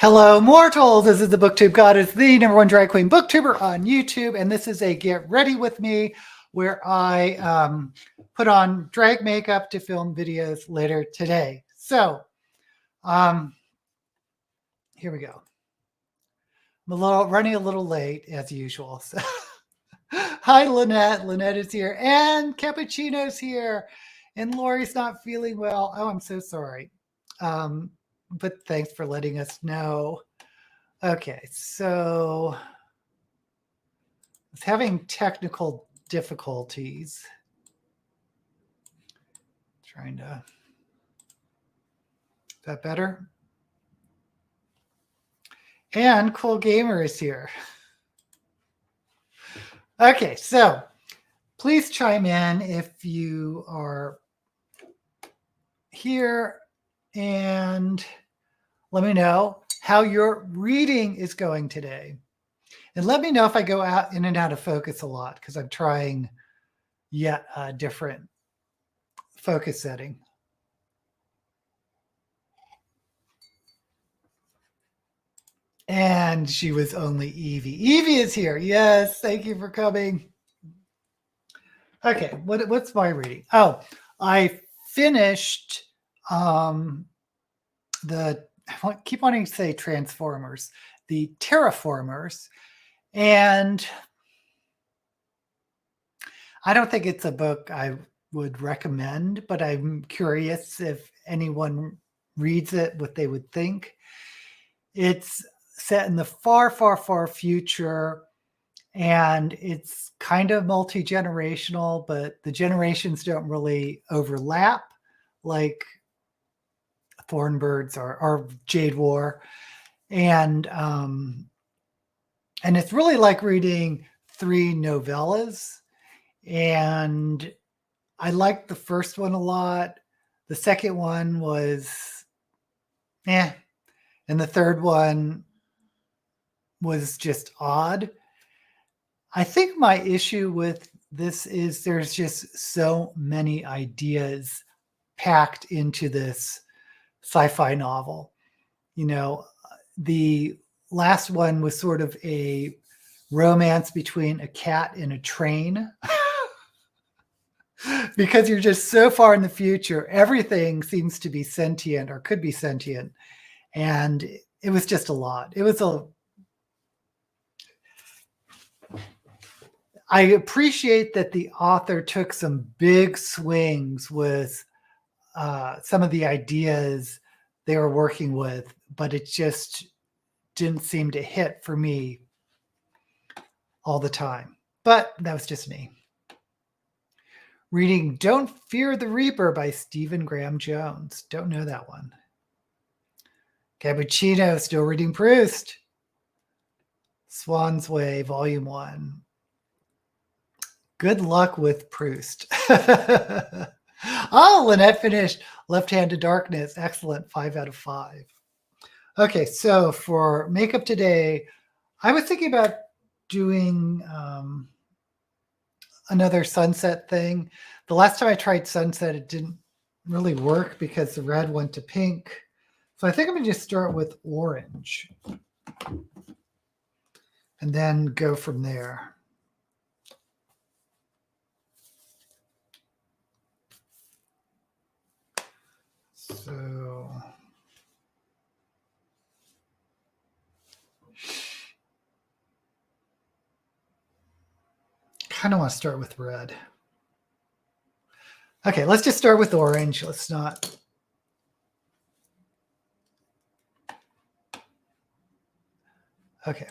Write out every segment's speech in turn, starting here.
Hello, mortals. This is the Booktube Goddess, the #1 drag queen booktuber on YouTube, and this is a Get Ready With Me where I put on drag makeup to film videos later today. So here we go. I'm running a little late as usual. So hi, Lynette. Lynette is here, and Cappuccino's here, and Lori's not feeling well. Oh, I'm so sorry. But thanks for letting us know. Okay, so I was having technical difficulties. Is that better? And Cool Gamer is here. Okay, so please chime in if you are here and let me know how your reading is going today. And let me know if I go out in and out of focus a lot because I'm trying yet a different focus setting. And she was only Evie. Evie is here. Yes, thank you for coming. Okay, what's my reading? Oh, I finished I keep wanting to say Transformers, the Terraformers, and I don't think it's a book I would recommend, but I'm curious if anyone reads it, what they would think. It's set in the far, far, far future, and it's kind of multi-generational, but the generations don't really overlap like Thornbirds or Jade War. And it's really like reading 3 novellas. And I liked the first one a lot. The second one was and the third one was just odd. I think my issue with this is there's just so many ideas packed into this sci-fi novel. You know, the last one was sort of a romance between a cat and a train. Because you're just so far in the future, everything seems to be sentient or could be sentient. And it was just a lot. I appreciate that the author took some big swings with some of the ideas they were working with, but it just didn't seem to hit for me all the time. But that was just me. Reading Don't Fear the Reaper by Stephen Graham Jones. Don't know that one. Cappuccino, still reading Proust. Swan's Way, Volume 1. Good luck with Proust. Oh, Lynette finished Left Hand to Darkness. Excellent, 5 out of 5. Okay, so for makeup today, I was thinking about doing another sunset thing. The last time I tried sunset, it didn't really work because the red went to pink. So I think I'm going to just start with orange and then go from there. So kind of want to start with red. Okay, let's just start with orange. Let's not. Okay.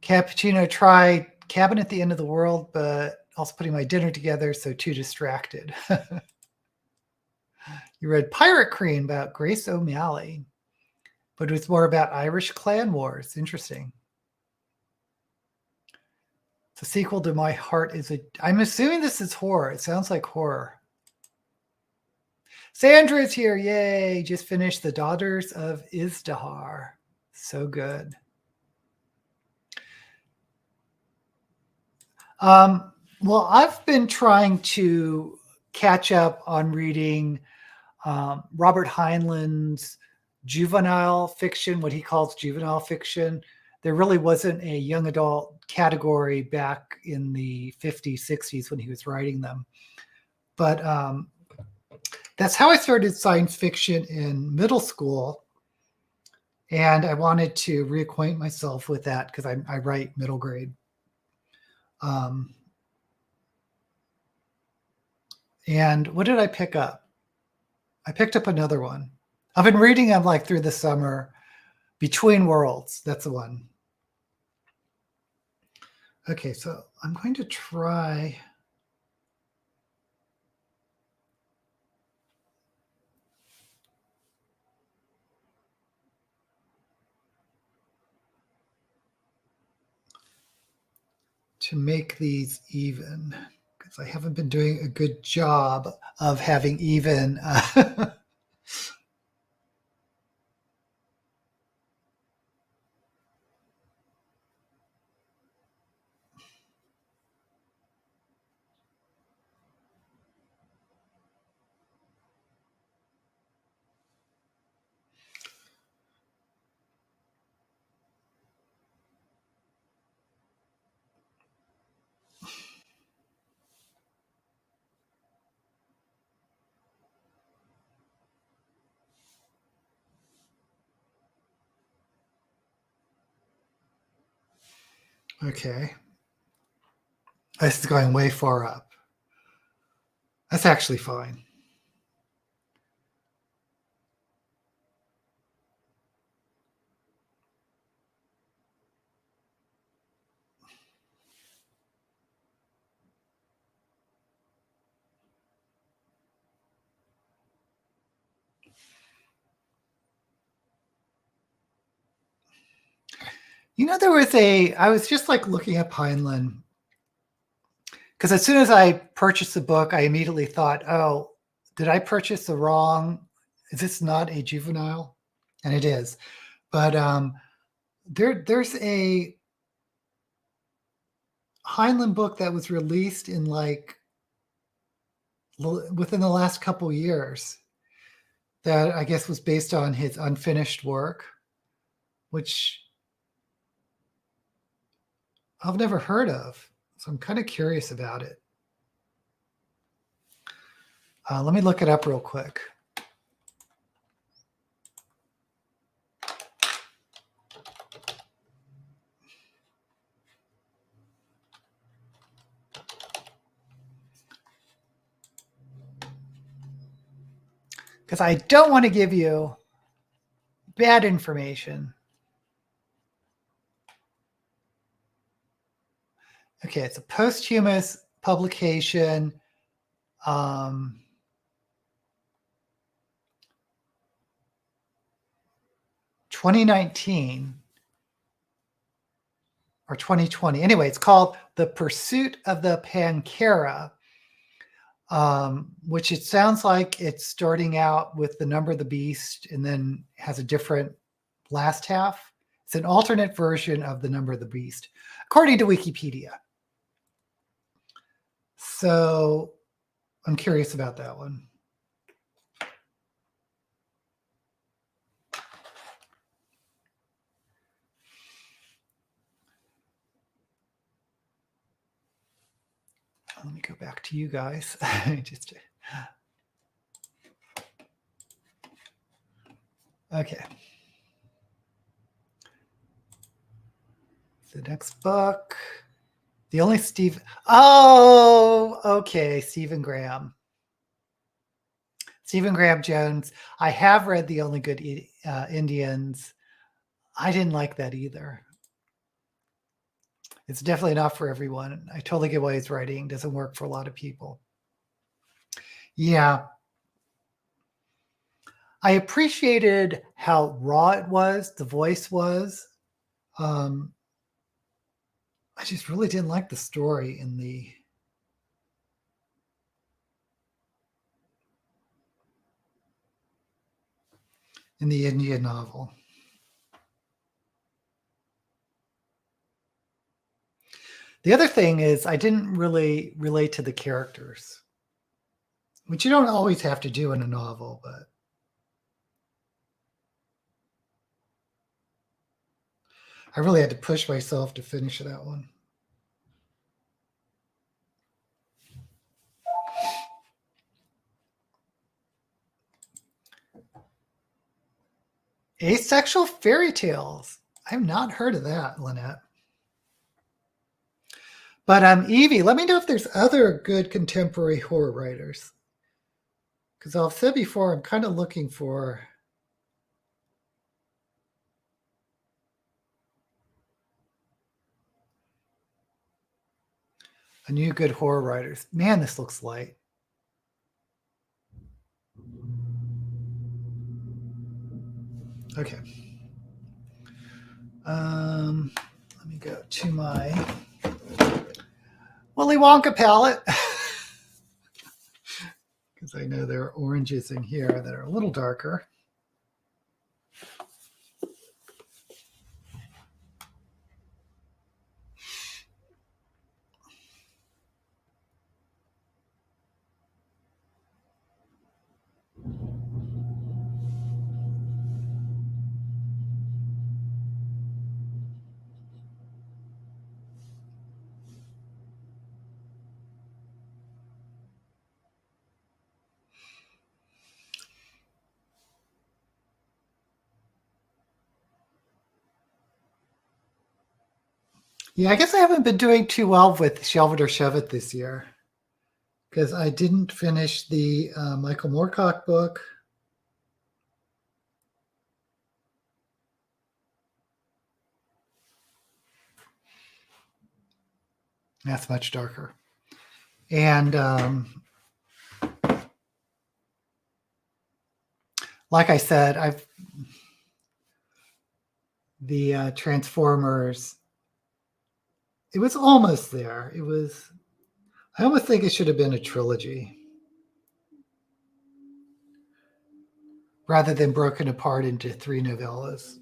Cappuccino, try Cabin at the End of the World, but also putting my dinner together, so too distracted. You read Pirate Queen about Grace O'Malley, but it was more about Irish clan wars. Interesting. The sequel to My Heart is I'm assuming this is horror. It sounds like horror. Sandra is here. Yay. Just finished The Daughters of Izdahar. So good. Well, I've been trying to catch up on reading Robert Heinlein's juvenile fiction, what he calls juvenile fiction. There really wasn't a young adult category back in the 50s, 60s when he was writing them. But that's how I started science fiction in middle school. And I wanted to reacquaint myself with that because I write middle grade. And what did I pick up? I picked up another one. I've been reading them like through the summer. Between Worlds, that's the one. Okay, so I'm going to try. To make these even, because I haven't been doing a good job of having even. Okay. This is going way far up. That's actually fine. You know, I was just like looking at Pineland, because as soon as I purchased the book, I immediately thought, oh, did I purchase the wrong? Is this not a juvenile? And it is. But there's a Heinlein book that was released in like within the last couple years that I guess was based on his unfinished work, which I've never heard of. So I'm kind of curious about it. Let me look it up real quick. Because I don't want to give you bad information. Okay, it's a posthumous publication. 2019 or 2020. Anyway, it's called The Pursuit of the Pankara, which it sounds like it's starting out with the number of the beast and then has a different last half. It's an alternate version of the number of the beast, according to Wikipedia. So I'm curious about that one. Let me go back to you guys. Okay. The next book. The only Steve. Oh, okay. Stephen Graham. Stephen Graham Jones. I have read The Only Good Indians. I didn't like that either. It's definitely not for everyone. I totally get why he's writing. Doesn't work for a lot of people. Yeah. I appreciated how raw it was, the voice was. I just really didn't like the story in the Indian novel. The other thing is I didn't really relate to the characters, which you don't always have to do in a novel, but I really had to push myself to finish that one. Asexual fairy tales. I've not heard of that, Lynette. But Evie, let me know if there's other good contemporary horror writers. Because I've said before, I'm kind of looking for a new good horror writers. Man, this looks light. Okay. Let me go to my Willy Wonka palette. Because I know there are oranges in here that are a little darker. Yeah, I guess I haven't been doing too well with Shelve It or Shove It this year. Because I didn't finish the Michael Moorcock book. That's much darker. And like I said, the Transformers, it was almost there. I almost think it should have been a trilogy rather than broken apart into 3 novellas.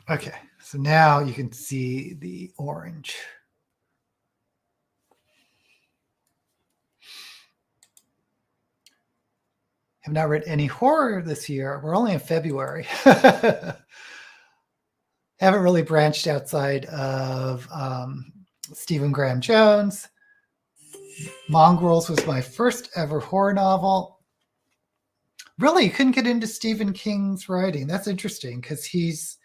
Okay, so now you can see the orange. Have not read any horror this year. We're only in February. Haven't really branched outside of Stephen Graham Jones. Mongrels was my first ever horror novel. Really, you couldn't get into Stephen King's writing. That's interesting because he's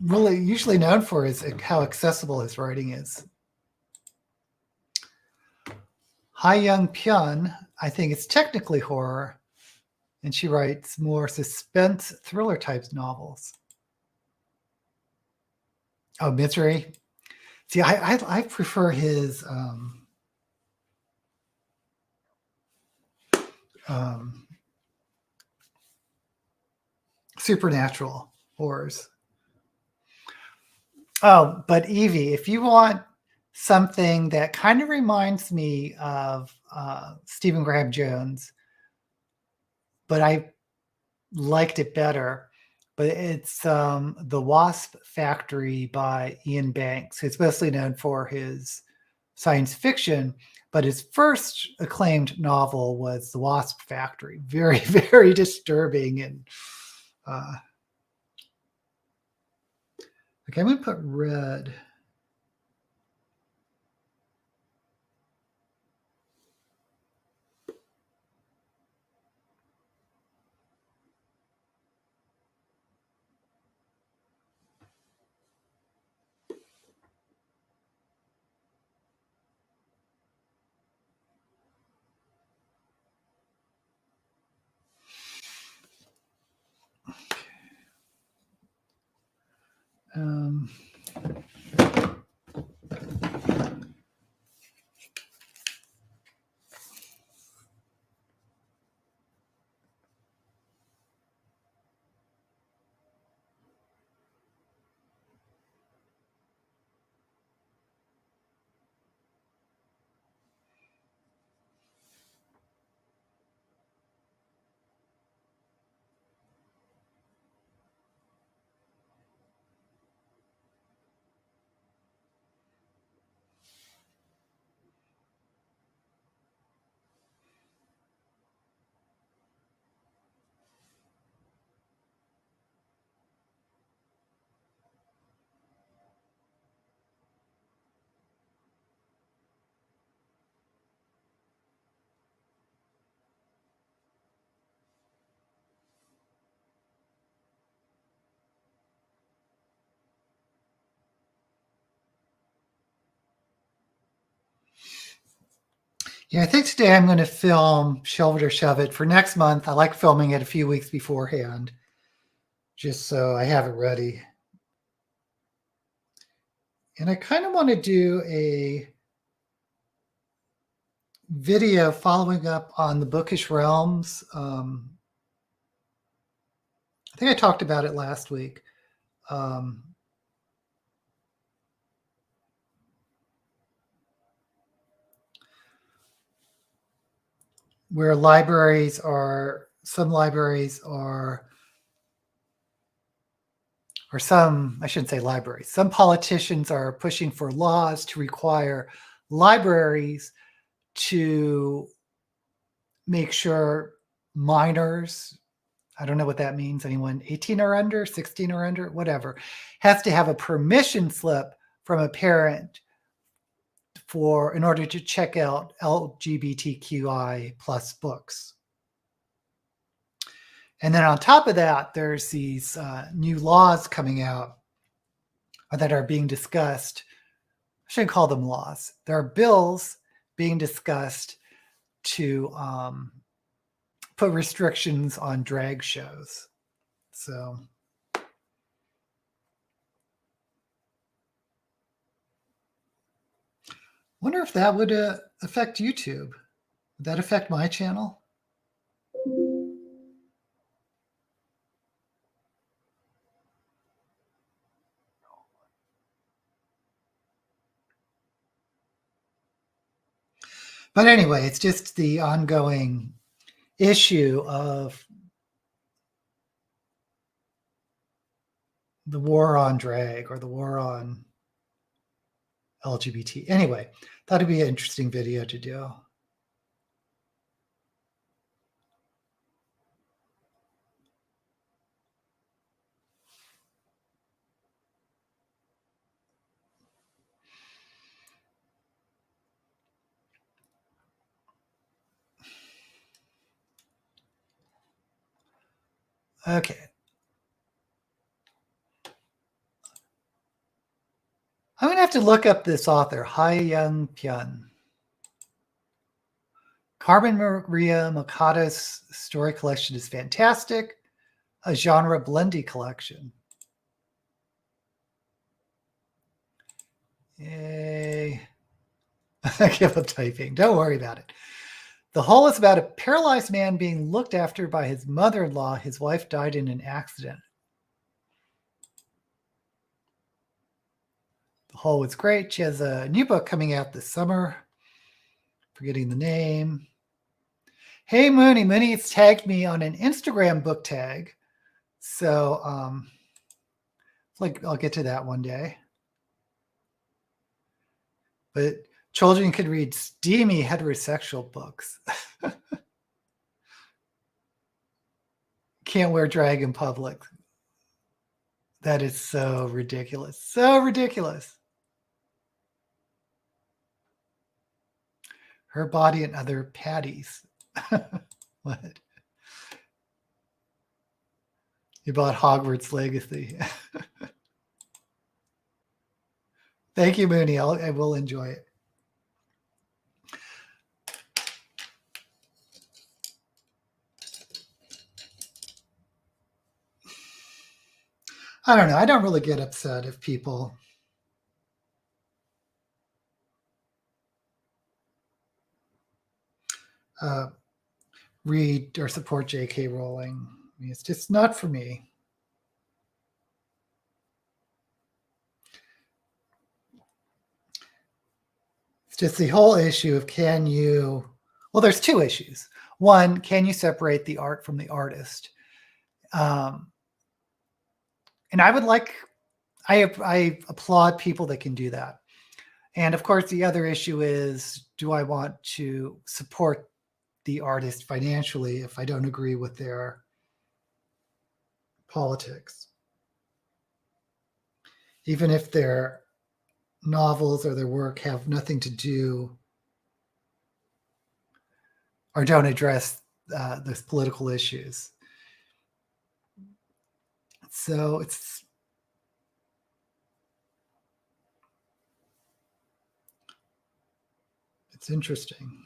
really usually known for how accessible his writing is. Hai Young Pyun, I think it's technically horror, and she writes more suspense thriller type novels. Oh, Misery. See, I prefer his supernatural horrors. Oh, but Evie, if you want something that kind of reminds me of Stephen Graham Jones, but I liked it better, but it's The Wasp Factory by Ian Banks. He's mostly known for his science fiction, but his first acclaimed novel was The Wasp Factory. Very, very disturbing. And okay, I'm going to put red. Yeah, I think today I'm going to film Shove It or Shove It for next month. I like filming it a few weeks beforehand, just so I have it ready. And I kind of want to do a video following up on the Bookish Realms. I think I talked about it last week. Where libraries are, some libraries are, or some, I shouldn't say libraries, some politicians are pushing for laws to require libraries to make sure minors, I don't know what that means, anyone 18 or under, 16 or under, whatever, has to have a permission slip from a parent in order to check out LGBTQI plus books. And then on top of that, there's these new laws coming out that are being discussed. I shouldn't call them laws. There are bills being discussed to put restrictions on drag shows. So wonder if that would affect YouTube. Would that affect my channel? But anyway, it's just the ongoing issue of the war on drag or the war on LGBT. Anyway, thought it'd be an interesting video to do. Okay. I'm going to have to look up this author, Hai-Young Pyun. Carmen Maria Machada's story collection is fantastic. A genre blendy collection. Yay. I give up typing. Don't worry about it. The whole is about a paralyzed man being looked after by his mother-in-law. His wife died in an accident. The whole was great. She has a new book coming out this summer. Forgetting the name. Hey, Mooney. Mooney has tagged me on an Instagram book tag. So like I'll get to that one day. But children can read steamy heterosexual books. Can't wear drag in public. That is so ridiculous. So ridiculous. Her body and other patties. What? You bought Hogwarts Legacy. Thank you, Mooney. I will enjoy it. I don't know. I don't really get upset if people read or support J.K. Rowling. I mean, it's just not for me. It's just the whole issue of well, there's two issues. One, can you separate the art from the artist? And I applaud people that can do that. And of course, the other issue is, do I want to support the artist financially if I don't agree with their politics? Even if their novels or their work have nothing to do or don't address those political issues. So it's interesting.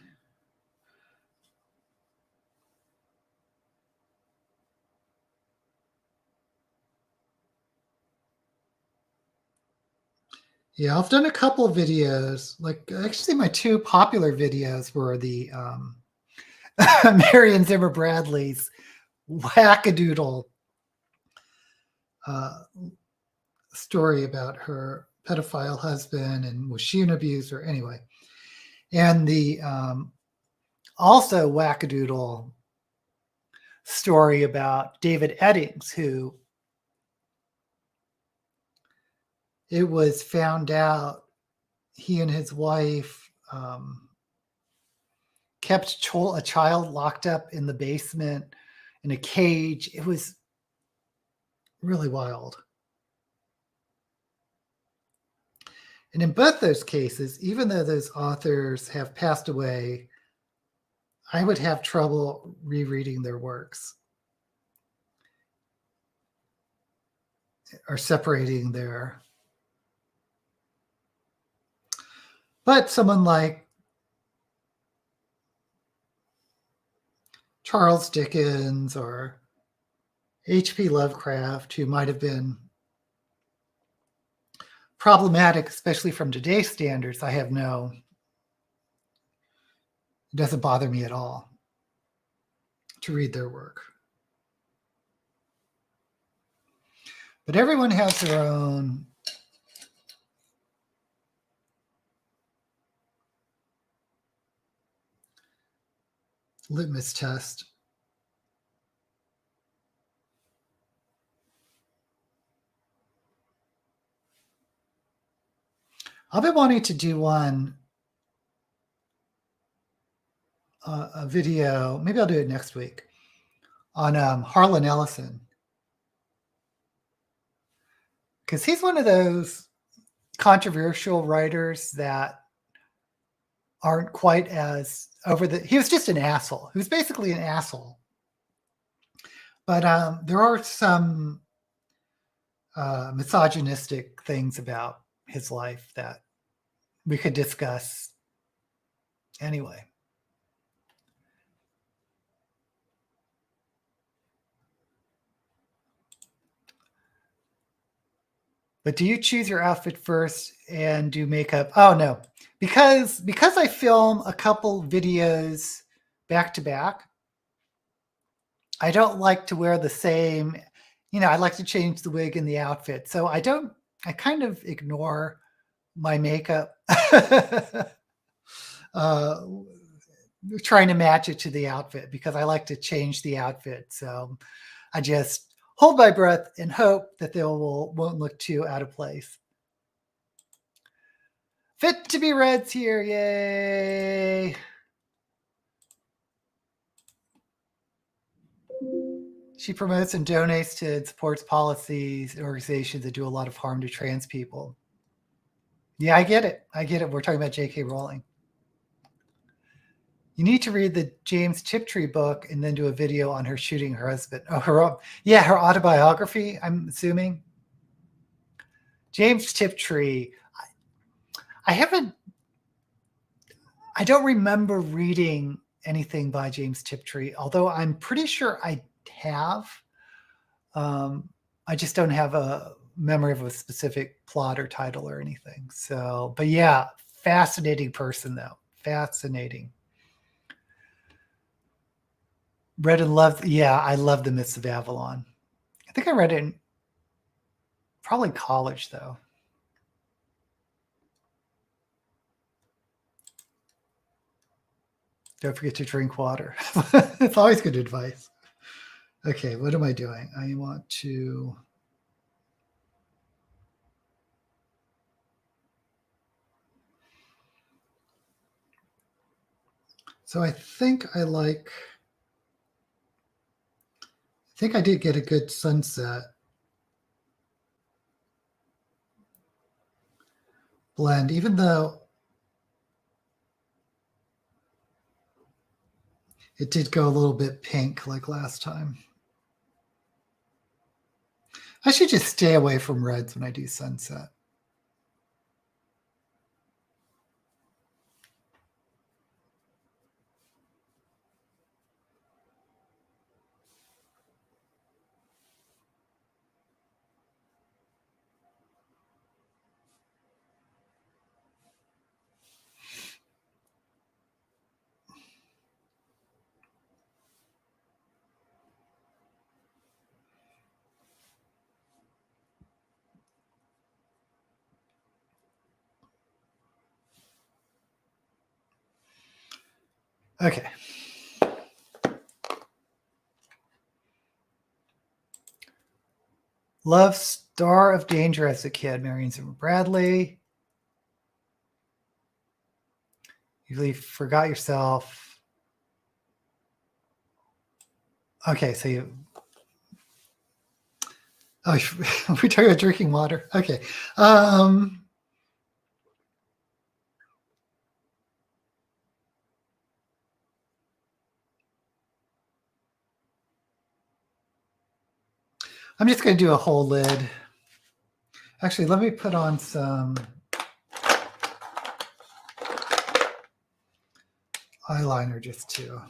Yeah, I've done a couple of videos. Like, actually, my two popular videos were the Marion Zimmer Bradley's wackadoodle story about her pedophile husband and was she an abuser anyway, and the also wackadoodle story about David Eddings, who it was found out he and his wife kept a child locked up in the basement in a cage. It was really wild. And in both those cases, even though those authors have passed away, I would have trouble rereading their works or separating their. But someone like Charles Dickens or H.P. Lovecraft, who might have been problematic, especially from today's standards, it doesn't bother me at all to read their work. But everyone has their own litmus test. I've been wanting to do a video, maybe I'll do it next week, on Harlan Ellison. Because he's one of those controversial writers that aren't quite as he was just an asshole. He was basically an asshole. But there are some misogynistic things about his life that we could discuss anyway. But do you choose your outfit first and do makeup? Oh no, because I film a couple videos back to back, I don't like to wear the same, I like to change the wig and the outfit. So I kind of ignore my makeup, trying to match it to the outfit because I like to change the outfit. So I just hold my breath and hope that they won't look too out of place. Fit to be Red's here, yay! She promotes and donates to and supports policies and organizations that do a lot of harm to trans people. Yeah, I get it. We're talking about J.K. Rowling. You need to read the James Tiptree book and then do a video on her shooting her husband. Oh, her autobiography, I'm assuming. James Tiptree. I don't remember reading anything by James Tiptree, although I'm pretty sure I have. I just don't have a memory of a specific plot or title or anything. So, but yeah, fascinating person though. Fascinating. Read and loved. Yeah, I love The Myths of Avalon. I think I read it in probably college though. Don't forget to drink water. It's always good advice. Okay, what am I doing? I want to. So I think I did get a good sunset blend, even though it did go a little bit pink like last time. I should just stay away from reds when I do sunset. Okay. Love Star of Danger as a kid, Marion Zimmer Bradley. You forgot yourself. Okay, so you. Oh, we're talking about drinking water. Okay. I'm just going to do a whole lid. Actually, let me put on some eyeliner just to.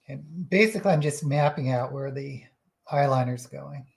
And basically, I'm just mapping out where the eyeliner's going.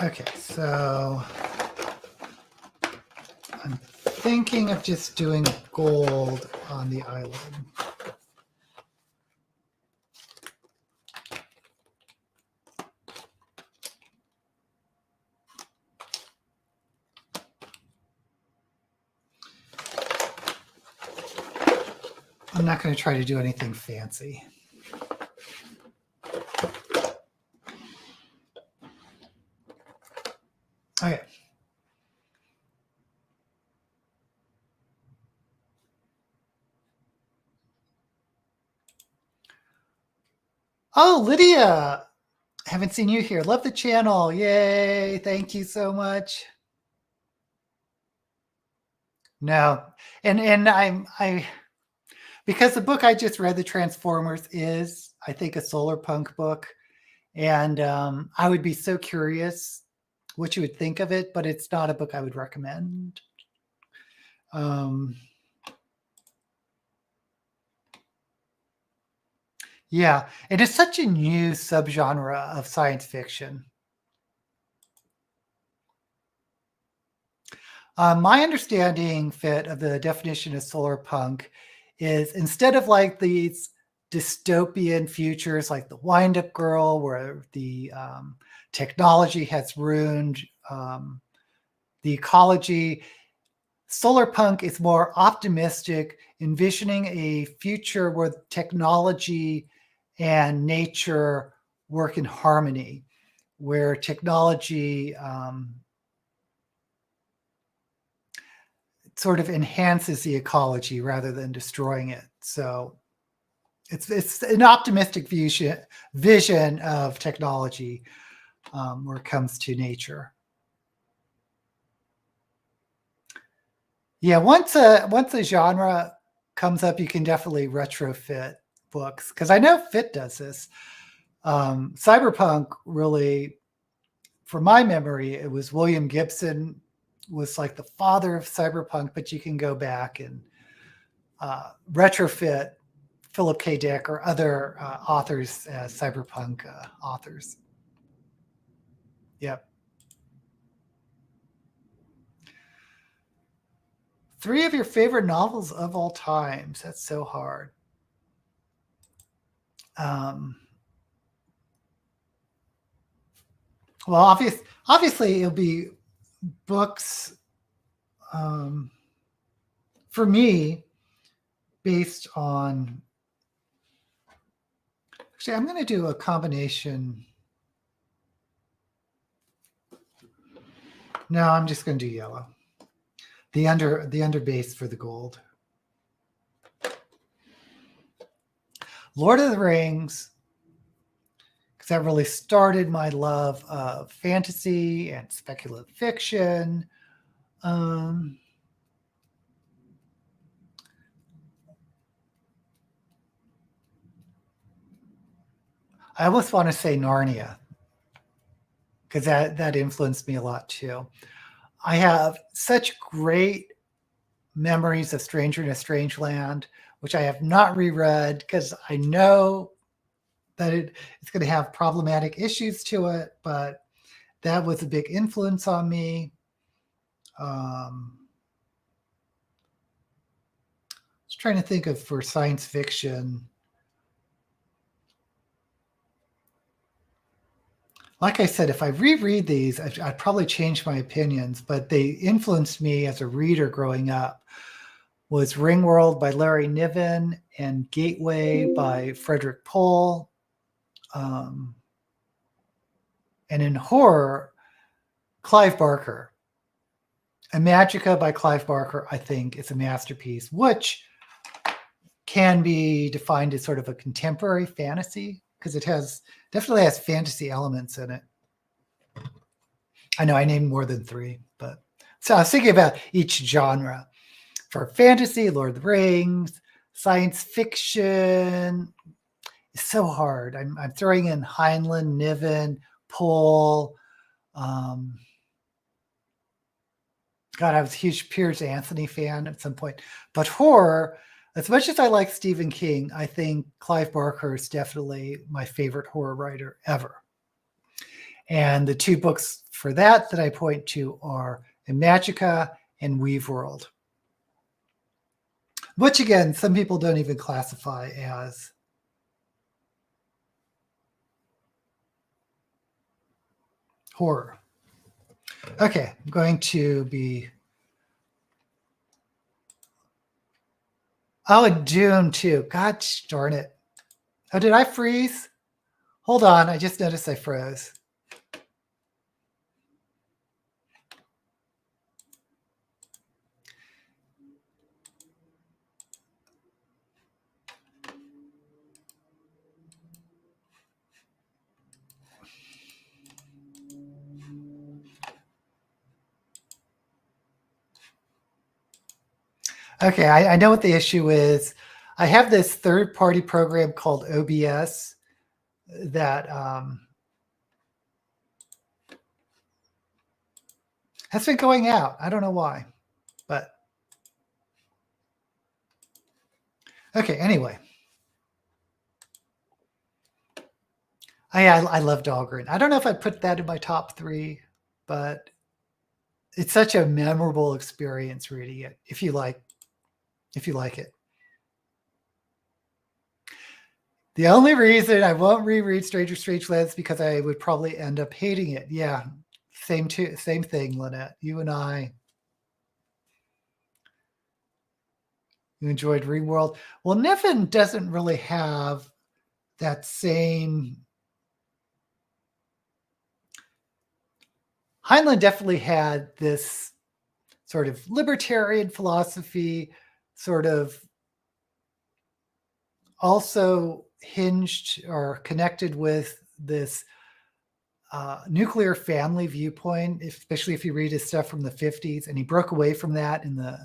Okay, so I'm thinking of just doing gold on the eyelid. I'm not going to try to do anything fancy. Okay. Oh, Lydia, haven't seen you here. Love the channel. Yay. Thank you so much. No. And I because the book I just read, The Transformers, is, I think, a solar punk book. And I would be so curious what you would think of it, but it's not a book I would recommend. Yeah, it is such a new subgenre of science fiction. My understanding, Fit, of the definition of solar punk is instead of like these dystopian futures like the Wind Up Girl, where the technology has ruined the ecology, solar punk is more optimistic, envisioning a future where technology and nature work in harmony, where technology sort of enhances the ecology rather than destroying it. So it's an optimistic vision of technology where it comes to nature. Yeah, once a genre comes up, you can definitely retrofit books because I know Fit does this. Cyberpunk really, from my memory, it was William Gibson was like the father of cyberpunk, but you can go back and retrofit Philip K. Dick or other authors as cyberpunk authors. Yep. 3 of your favorite novels of all times. That's so hard. Well, obviously it'll be books for me based on. Actually, I'm going to do a combination. No, I'm just going to do yellow. The under base for the gold. Lord of the Rings, because that really started my love of fantasy and speculative fiction. I almost want to say Narnia, because that influenced me a lot too. I have such great memories of Stranger in a Strange Land, which I have not reread because I know that it's going to have problematic issues to it, but that was a big influence on me. I was trying to think of for science fiction. Like I said, if I reread these, I'd probably change my opinions, but they influenced me as a reader growing up. Was Ringworld by Larry Niven and Gateway by Frederick Pohl. And in horror, Clive Barker. Magica by Clive Barker, I think, is a masterpiece, which can be defined as sort of a contemporary fantasy because it definitely has fantasy elements in it. I know I named more than 3, but so I was thinking about each genre. For fantasy, Lord of the Rings, science fiction, it's so hard. I'm throwing in Heinlein, Niven, Pohl. God, I was a huge Piers Anthony fan at some point. But horror, as much as I like Stephen King, I think Clive Barker is definitely my favorite horror writer ever. And the 2 books for that I point to are Magica and Weaveworld, which again, some people don't even classify as horror. Okay, I'm going to be. Oh, and Dune too. God darn it. Oh, did I freeze? Hold on, I just noticed I froze. Okay, I know what the issue is. I have this third-party program called OBS that has been going out. I don't know why, but okay, anyway. I love Dahlgren. I don't know if I'd put that in my top 3, but it's such a memorable experience reading it if you like it. The only reason I won't reread Stranger Strangelands because I would probably end up hating it. Yeah, same thing, Lynette. You and I. You enjoyed Ringworld. Well, Niven doesn't really have that same. Heinlein definitely had this sort of libertarian philosophy, sort of also hinged or connected with this nuclear family viewpoint, especially if you read his stuff from the 50s. And he broke away from that in the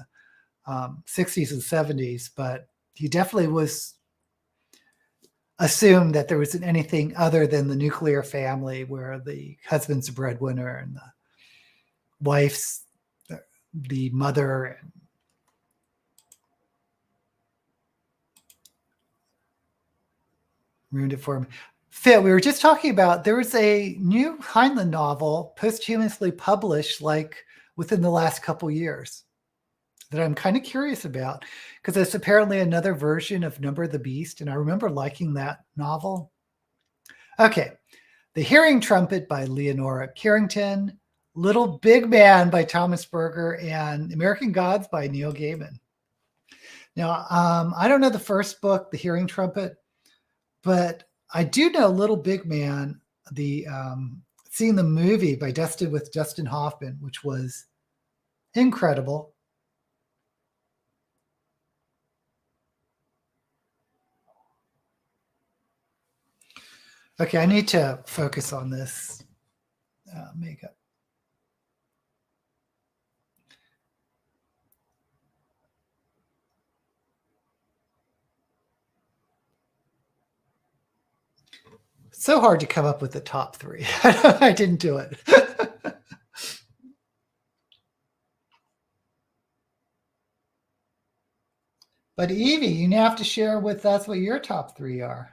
60s and 70s, but he definitely was assumed that there wasn't anything other than the nuclear family where the husband's a breadwinner and the wife's the mother. Ruined it for me. Phil, we were just talking about there was a new Heinlein novel posthumously published like within the last couple years that I'm kind of curious about because it's apparently another version of Number of the Beast, and I remember liking that novel. Okay, The Hearing Trumpet by Leonora Carrington, Little Big Man by Thomas Berger, and American Gods by Neil Gaiman. Now, I don't know the first book, The Hearing Trumpet, but I do know Little Big Man, seeing the movie by Dustin Hoffman, which was incredible. Okay, I need to focus on this makeup. So hard to come up with the top 3. I didn't do it. But Evie, you now have to share with us what your top 3 are.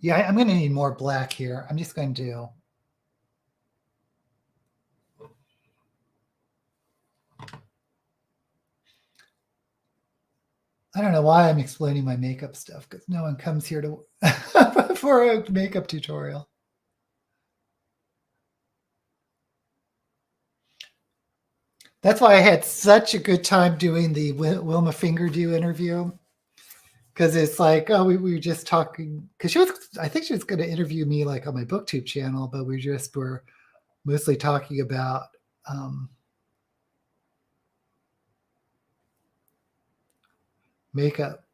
Yeah, I'm going to need more black here. I'm just going to I don't know why I'm explaining my makeup stuff because no one comes here to for a makeup tutorial. That's why I had such a good time doing the Wilma Fingerdew interview because it's like, oh, we were just talking because I think she was going to interview me like on my Booktube channel, but we just were mostly talking about makeup.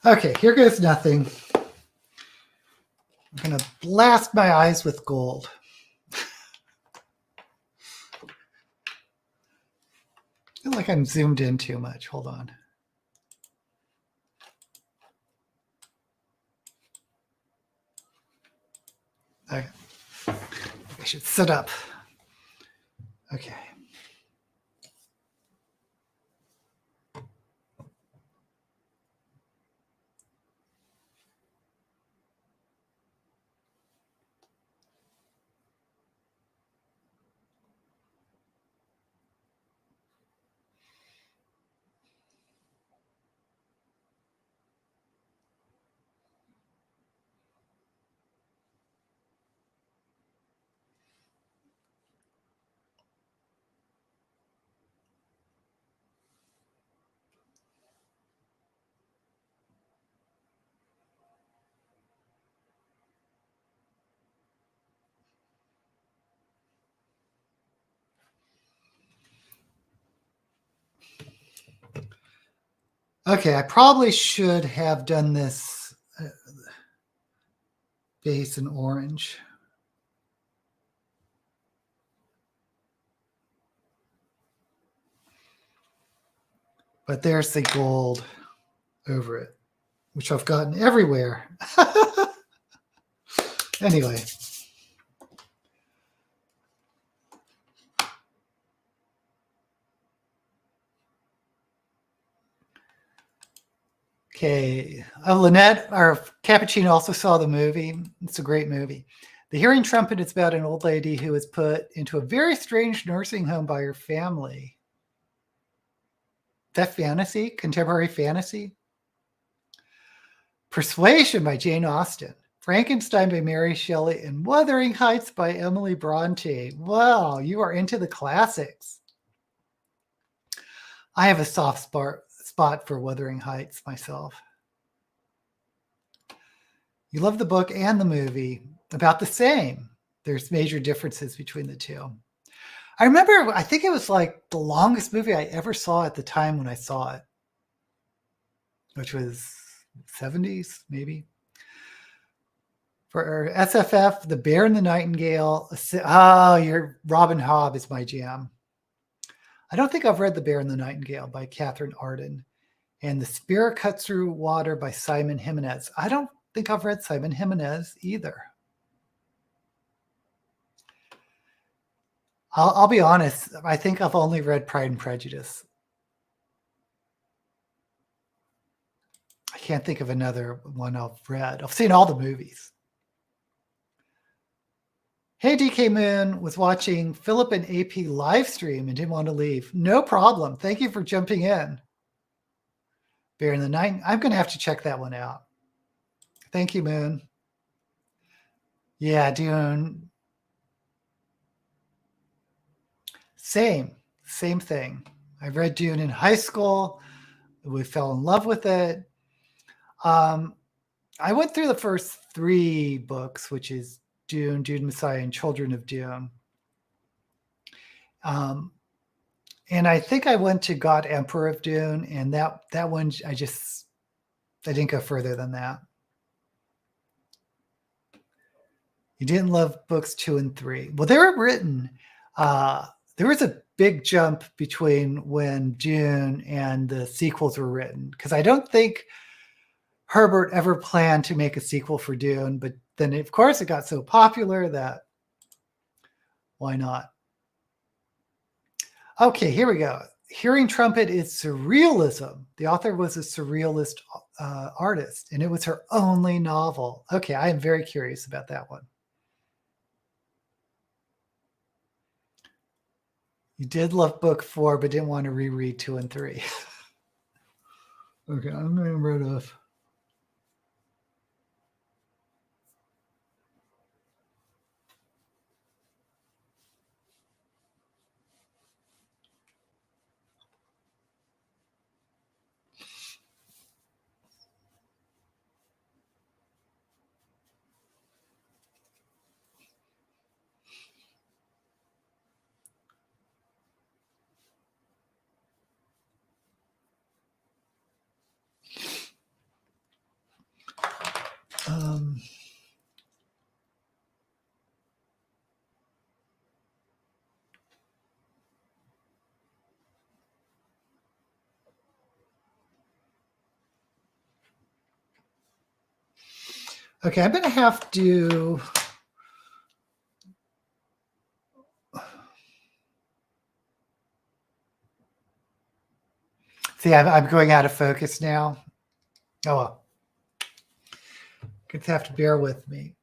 Okay, here goes nothing. I'm going to blast my eyes with gold. I feel like I'm zoomed in too much. Hold on. I should sit up. Okay. Okay, I probably should have done this base in orange. But there's the gold over it, which I've gotten everywhere. Anyway. Okay. Lynette, our Cappuccino, also saw the movie. It's a great movie. The Hearing Trumpet is about an old lady who was put into a very strange nursing home by her family. That fantasy? Contemporary fantasy? Persuasion by Jane Austen. Frankenstein by Mary Shelley, and Wuthering Heights by Emily Bronte. Wow, you are into the classics. I have a soft spot for Wuthering Heights myself. You love the book and the movie, about the same. There's major differences between the two. I remember, I think it was like the longest movie I ever saw at the time when I saw it, which was 70s, maybe. For SFF, The Bear and the Nightingale. Oh, your Robin Hobb is my jam. I don't think I've read The Bear and the Nightingale by Catherine Arden. And The Spirit Cuts Through Water by Simon Jimenez. I don't think I've read Simon Jimenez either. I'll be honest. I think I've only read Pride and Prejudice. I can't think of another one I've read. I've seen all the movies. Hey, DK Moon, was watching Philip and AP live stream and didn't want to leave. No problem. Thank you for jumping in. Bear in the Night. I'm going to have to check that one out. Thank you, Moon. Yeah, Dune. Same thing. I read Dune in high school. We fell in love with it. I went through the first 3 books, which is Dune, Dune Messiah, and Children of Dune. And I think I went to God Emperor of Dune, and that one I didn't go further than that. You didn't love books 2 and 3. Well, they were written. There was a big jump between when Dune and the sequels were written, because I don't think Herbert ever planned to make a sequel for Dune, but then of course it got so popular that why not? Okay, here we go. Hearing Trumpet is surrealism. The author was a surrealist artist, and it was her only novel. Okay, I am very curious about that one. You did love book 4, but didn't want to reread 2 and 3. Okay, I'm getting rid of. Okay, I'm going to have to See, I'm going out of focus now. Oh well. Gonna have to bear with me.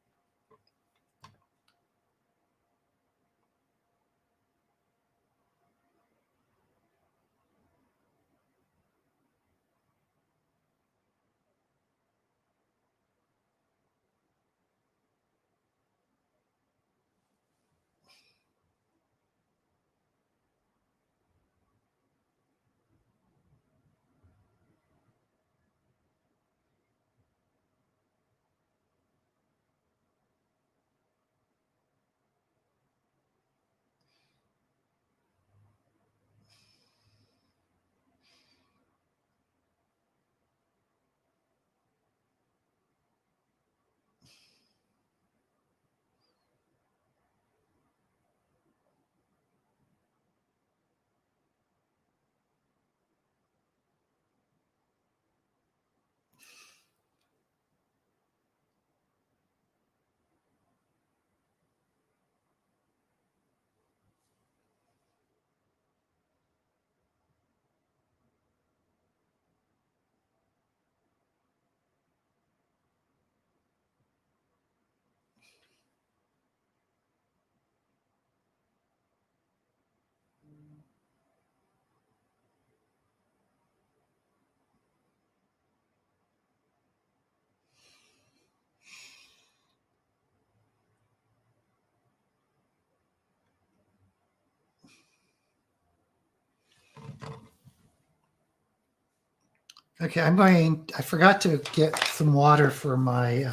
Okay, I forgot to get some water for my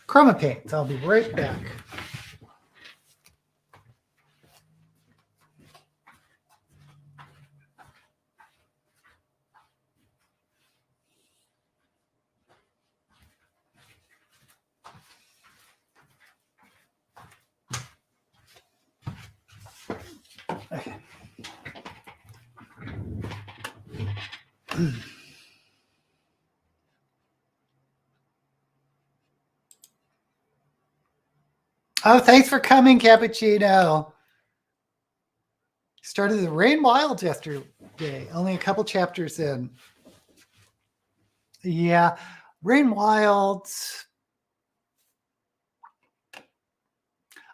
chroma paints. I'll be right back. Okay. Oh, thanks for coming, Cappuccino. Started the Rain Wild yesterday. Only a couple chapters in. Yeah, Rain Wild.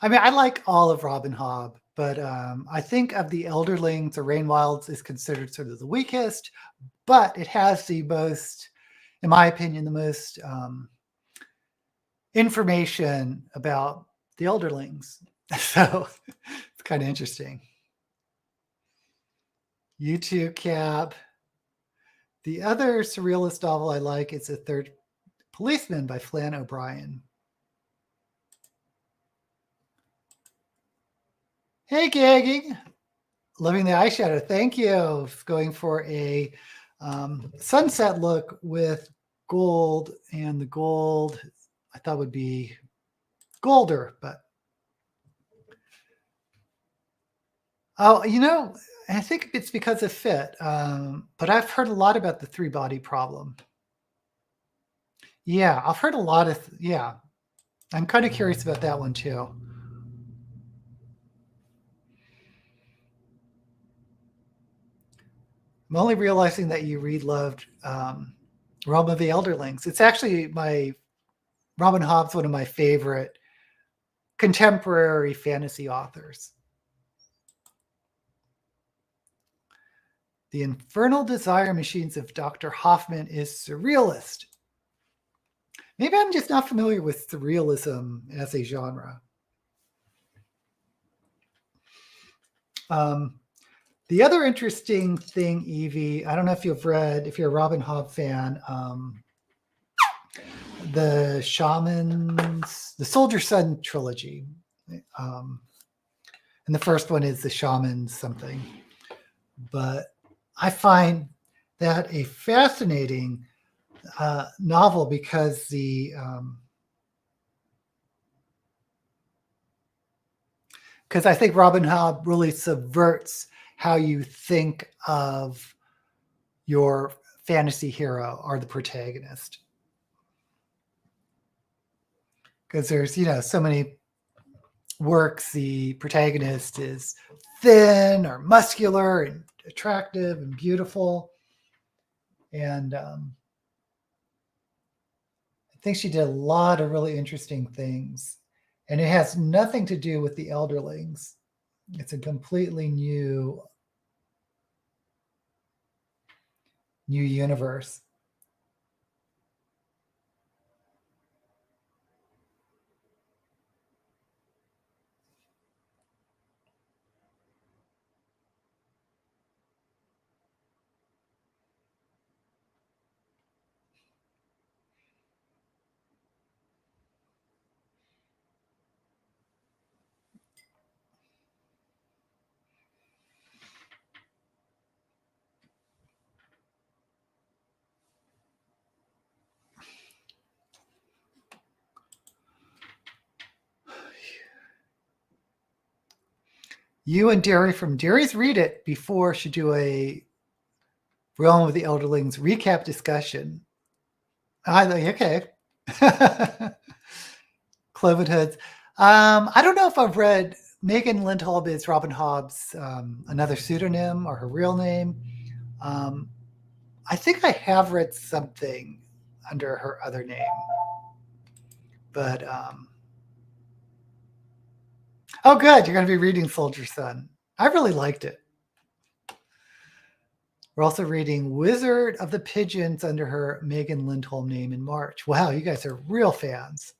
I mean, I like all of Robin Hobb, but I think of the Elderlings, the Rain Wilds is considered sort of the weakest, but it has the most, in my opinion, the most information about the Elderlings. So it's kind of interesting. You too, Cap. The other surrealist novel I like is The Third Policeman by Flann O'Brien. Hey, Gagging. Loving the eyeshadow. Thank you. Going for a sunset look with gold, and the gold I thought would be golder, but oh, you know, I think it's because of fit. But I've heard a lot about the three body problem. Yeah, I've heard a lot of, yeah. I'm kind of curious about that one too. I'm only realizing that you loved Realm of the Elderlings. It's actually Robin Hobb's one of my favorite contemporary fantasy authors. The Infernal Desire Machines of Dr. Hoffman is surrealist. Maybe I'm just not familiar with surrealism as a genre. The other interesting thing, Evie, I don't know if you've read, if you're a Robin Hobb fan, the Shamans, the Soldier Son trilogy. And the first one is the Shaman something. But I find that a fascinating novel because I think Robin Hobb really subverts how you think of your fantasy hero or the protagonist. Because there's, so many works, the protagonist is thin or muscular and attractive and beautiful. And I think she did a lot of really interesting things. And it has nothing to do with the elderlings. It's a completely new universe. You and Derry from Derry's read it before she do a Realm of the Elderlings recap discussion. I think, okay. Cloven Hoods. I don't know if I've read Megan Lindholm is Robin Hobb's another pseudonym or her real name. I think I have read something under her other name. But, oh, good. You're going to be reading Soldier Son. I really liked it. We're also reading Wizard of the Pigeons under her Megan Lindholm name in March. Wow, you guys are real fans.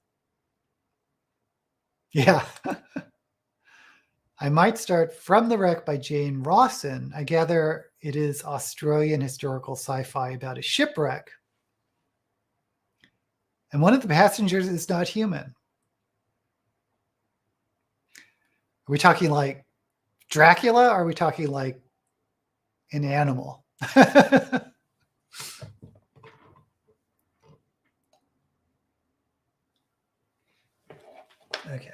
Yeah. I might start From the Wreck by Jane Rawson. I gather it is Australian historical sci-fi about a shipwreck. And one of the passengers is not human. Are we talking like Dracula? Or are we talking like an animal? Okay.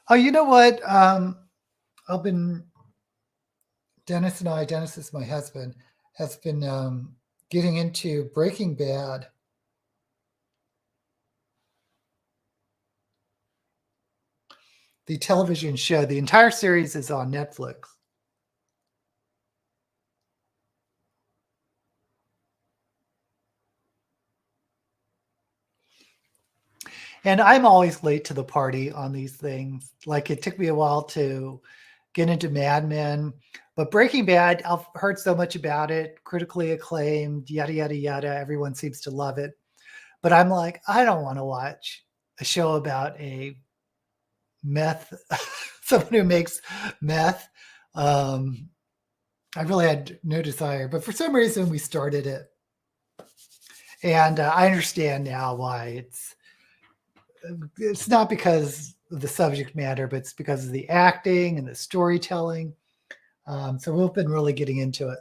Oh, you know what? Dennis is my husband, has been getting into Breaking Bad. The television show. The entire series is on Netflix. And I'm always late to the party on these things. Like it took me a while to get into Mad Men, but Breaking Bad, I've heard so much about it, critically acclaimed, yada, yada, yada. Everyone seems to love it. But I'm like, I don't want to watch a show about a meth, someone who makes meth. I really had no desire, but for some reason we started it. And I understand now why it's not because of the subject matter, but it's because of the acting and the storytelling. So we've been really getting into it.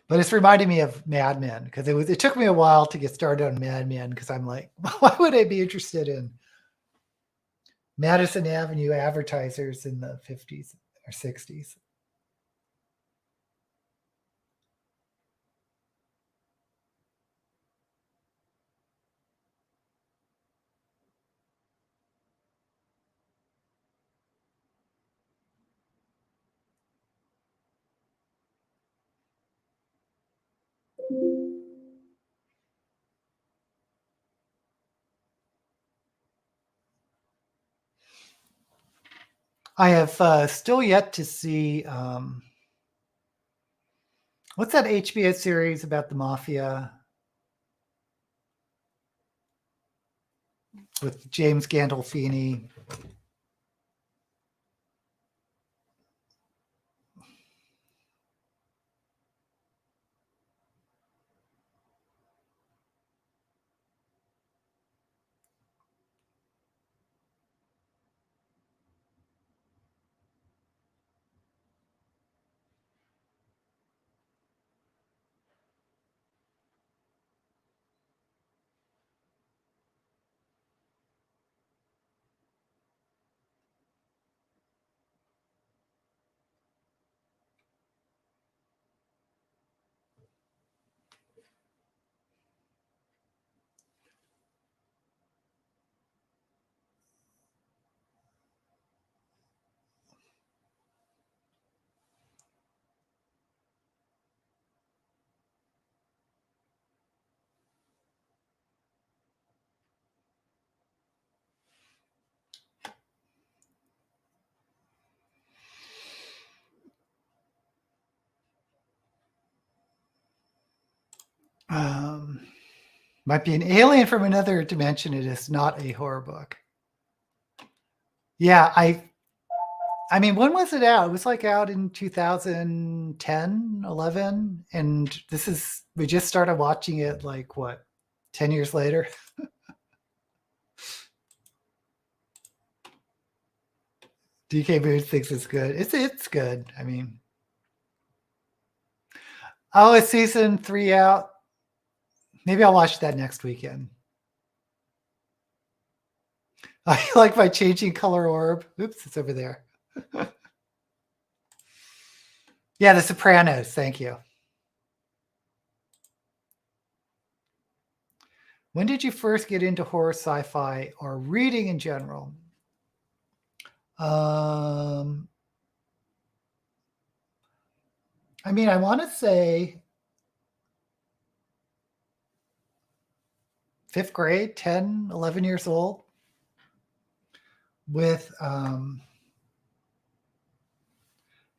But it's reminding me of Mad Men because it took me a while to get started on Mad Men because I'm like, why would I be interested in Madison Avenue advertisers in the 50s or 60s? I have still yet to see what's that HBO series about the mafia with James Gandolfini? Might be an alien from another dimension. It is not a horror book. Yeah, I mean, when was it out? It was like out in 2010, 11. And we just started watching it like what, 10 years later? DK Booth thinks it's good. It's good. I mean, oh, is season 3 out? Maybe I'll watch that next weekend. I like my changing color orb. Oops, it's over there. Yeah, The Sopranos. Thank you. When did you first get into horror, sci-fi, or reading in general? I mean, I want to say 5th grade, 10, 11 years old, with, I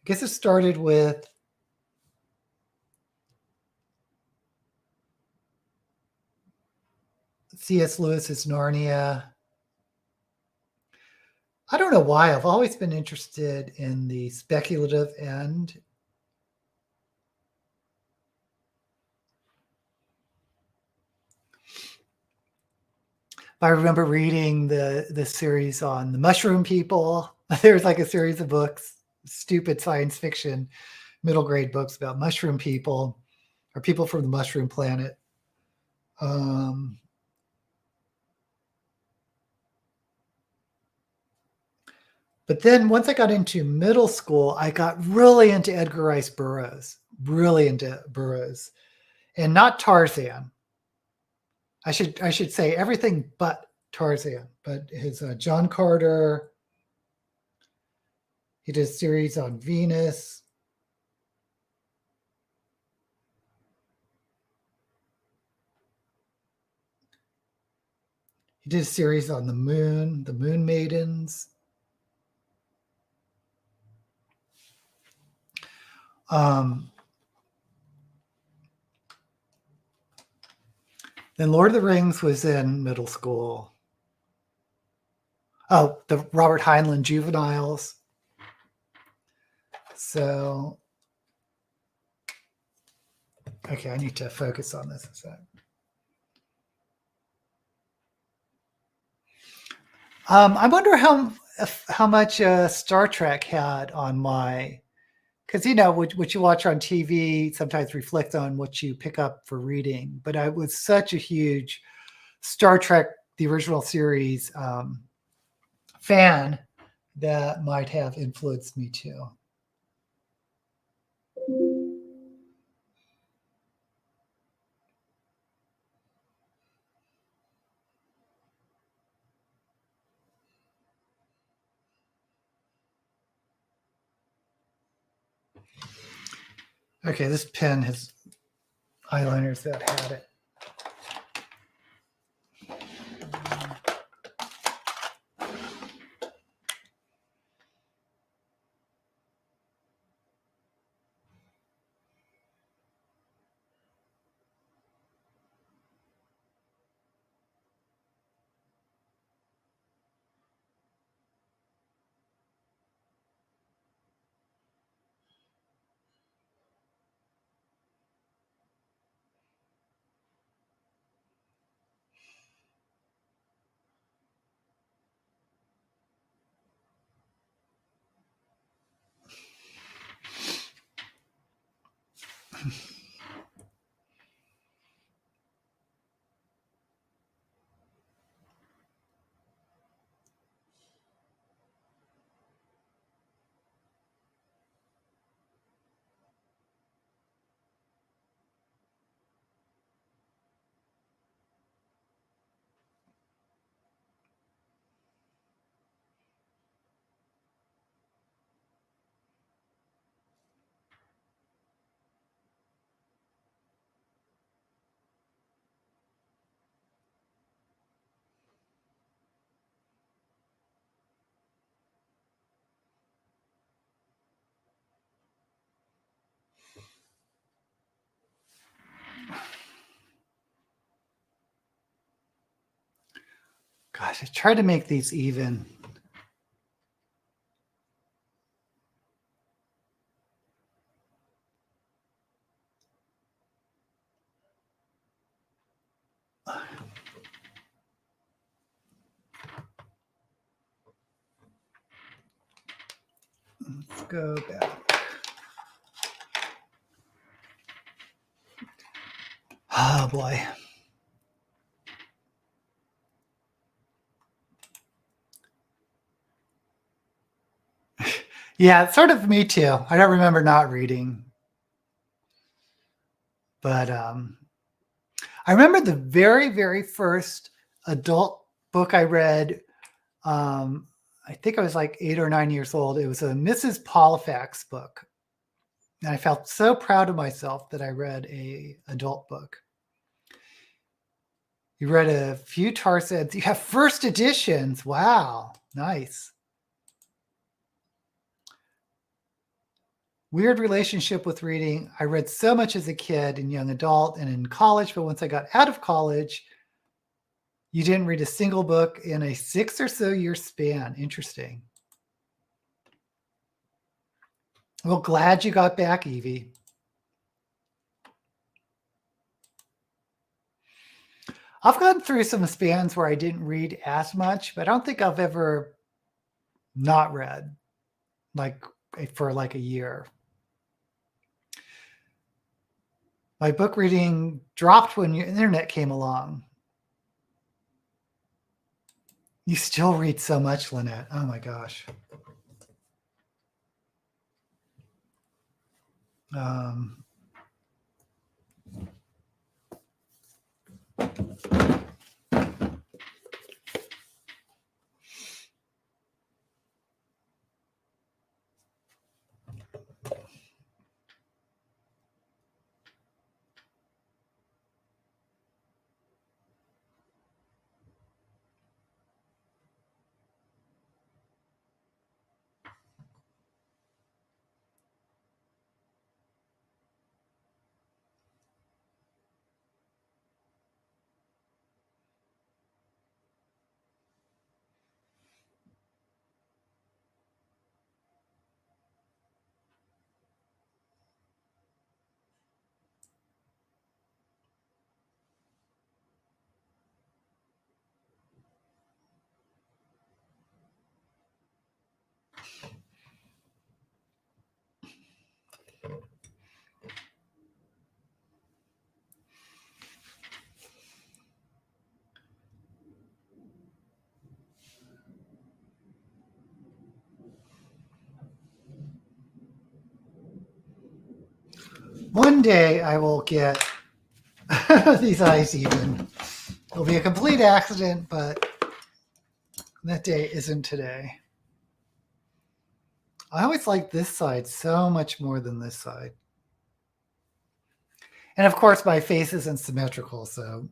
guess it started with C.S. Lewis's Narnia. I don't know why. I've always been interested in the speculative end. I remember reading the series on the mushroom people. There's like a series of books, stupid science fiction, middle grade books about mushroom people or people from the mushroom planet. But then once I got into middle school, I got really into Edgar Rice Burroughs, and not Tarzan. I should say everything but Tarzan, but his John Carter. He did a series on Venus. He did a series on the Moon Maidens. Then Lord of the Rings was in middle school. Oh, the Robert Heinlein Juveniles. So, okay, I need to focus on this a sec. I wonder how much Star Trek had on my, because what you watch on TV sometimes reflects on what you pick up for reading. But I was such a huge Star Trek, the original series, fan that might have influenced me too. Okay, this pen has eyeliners that had it. Gosh, I try to make these even. Let's go back. Oh boy. Yeah, it's sort of me too. I don't remember not reading. But I remember the very, very first adult book I read. I think I was like 8 or 9 years old. It was a Mrs. Polifax book. And I felt so proud of myself that I read a adult book. You read a few Tarzans. You have first editions. Wow. Nice. Weird relationship with reading. I read so much as a kid and young adult and in college, but once I got out of college, you didn't read a single book in a 6 or so year span. Interesting. Well, glad you got back, Evie. I've gone through some spans where I didn't read as much, but I don't think I've ever not read like for like a year. My book reading dropped when your internet came along. You still read so much, Lynette. Oh my gosh. One day I will get these eyes even. It'll be a complete accident, but that day isn't today. I always like this side so much more than this side. And of course, my face isn't symmetrical, so.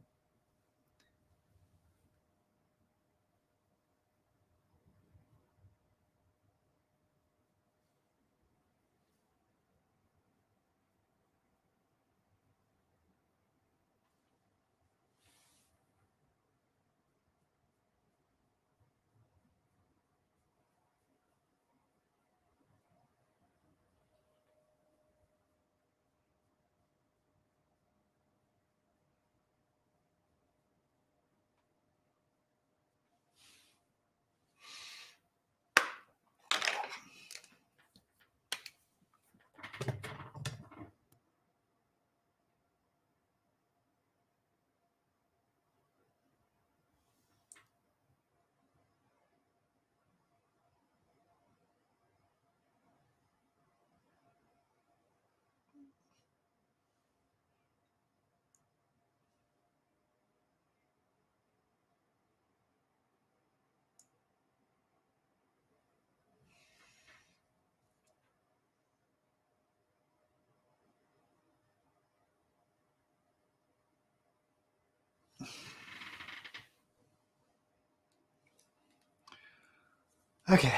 Okay.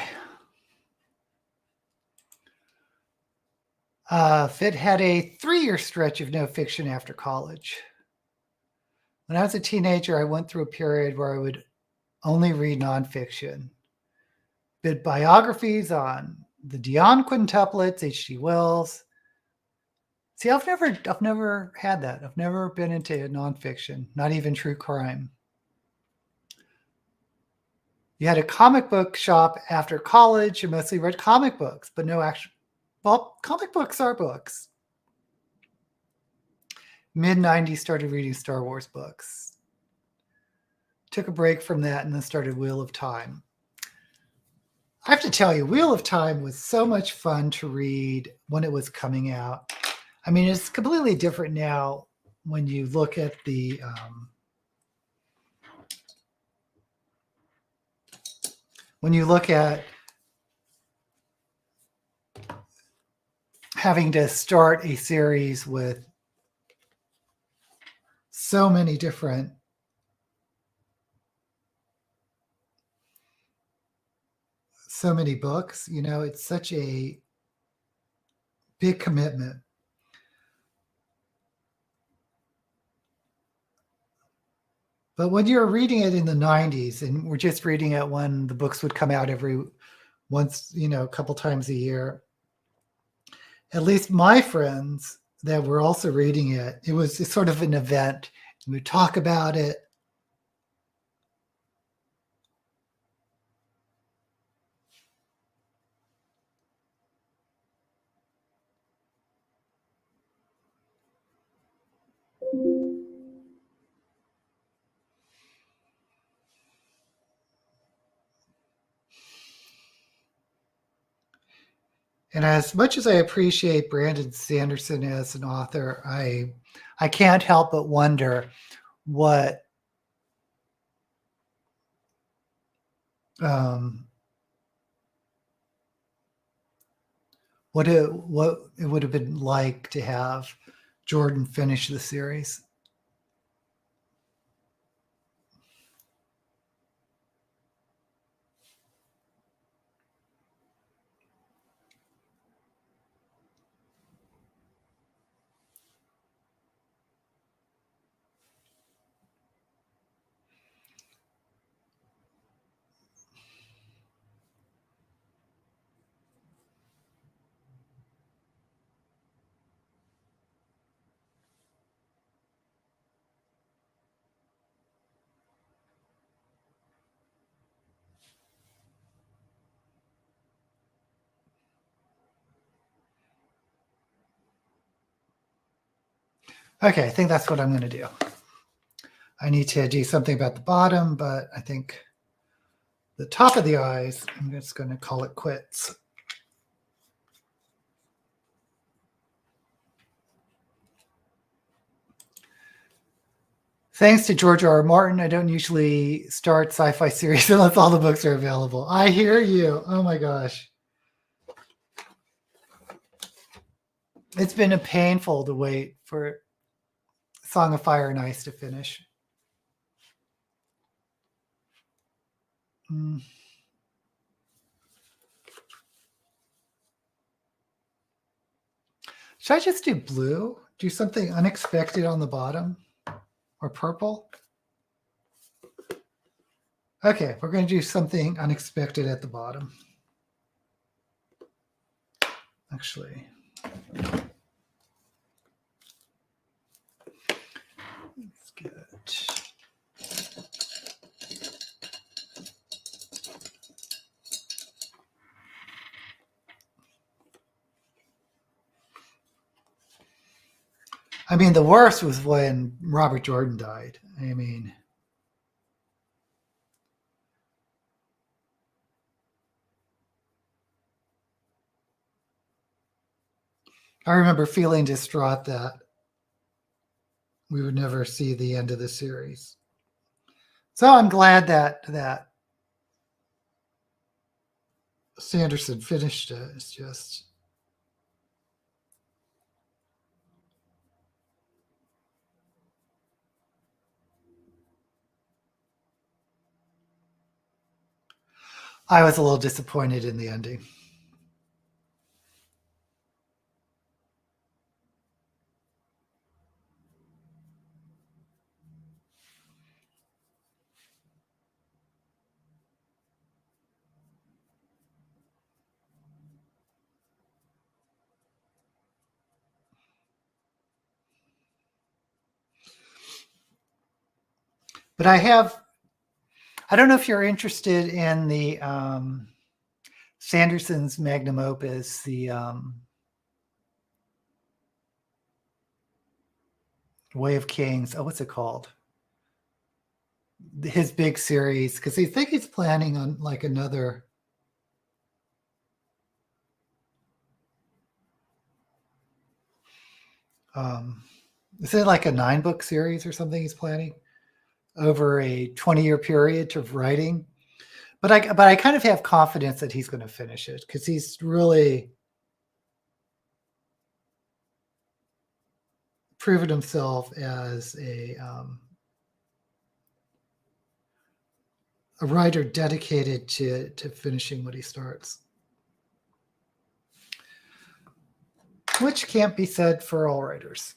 Fit had a 3-year stretch of no fiction after college. When I was a teenager, I went through a period where I would only read nonfiction. Bit biographies on the Dion quintuplets, H.G. Wells. See, I've never had that. I've never been into nonfiction, not even true crime. You had a comic book shop after college. You mostly read comic books, but no actual. Well, comic books are books. Mid-90s, started reading Star Wars books. Took a break from that and then started Wheel of Time. I have to tell you, Wheel of Time was so much fun to read when it was coming out. I mean, it's completely different now when you look at the having to start a series with so many different books. You know, it's such a big commitment. But when you're reading it in the 90s, and we're just reading it when the books would come out every once, a couple times a year, at least my friends that were also reading it, it was sort of an event. We would talk about it. And as much as I appreciate Brandon Sanderson as an author, I can't help but wonder what it would have been like to have Jordan finish the series. Okay, I think that's what I'm going to do. I need to do something about the bottom, but I think the top of the eyes, I'm just going to call it quits. Thanks to George R. R. Martin, I don't usually start sci-fi series unless all the books are available. I hear you. Oh my gosh. It's been painful to wait for Song of Fire and Ice to finish. Should I just do blue? Do something unexpected on the bottom? Or purple? Okay, we're going to do something unexpected at the bottom. Actually, let's get I mean, the worst was when Robert Jordan died. I mean, I remember feeling distraught that we would never see the end of the series. So I'm glad that Sanderson finished it. It's just I was a little disappointed in the ending. But I don't know if you're interested in the Sanderson's magnum opus, the Way of Kings. Oh, what's it called? His big series, because I think he's planning on like another. Is it like a 9-book series or something he's planning over a 20-year period of writing? But I kind of have confidence that he's going to finish it because he's really proven himself as a writer dedicated to finishing what he starts, which can't be said for all writers.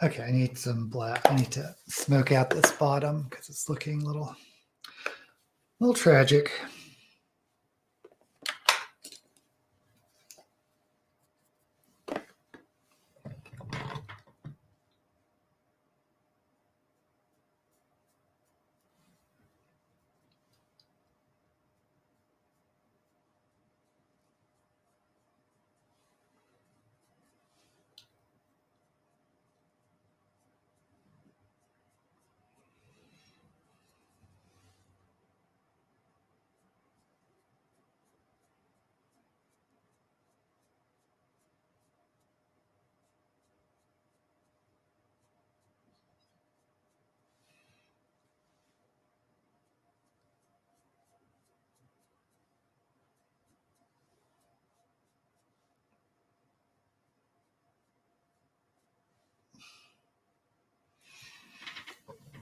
Okay, I need some black. I need to smoke out this bottom because it's looking a little tragic.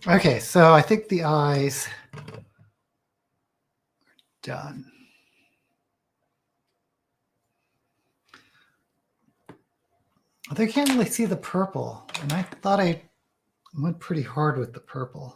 Okay, so I think the eyes are done. They can't really see the purple, and I thought I went pretty hard with the purple.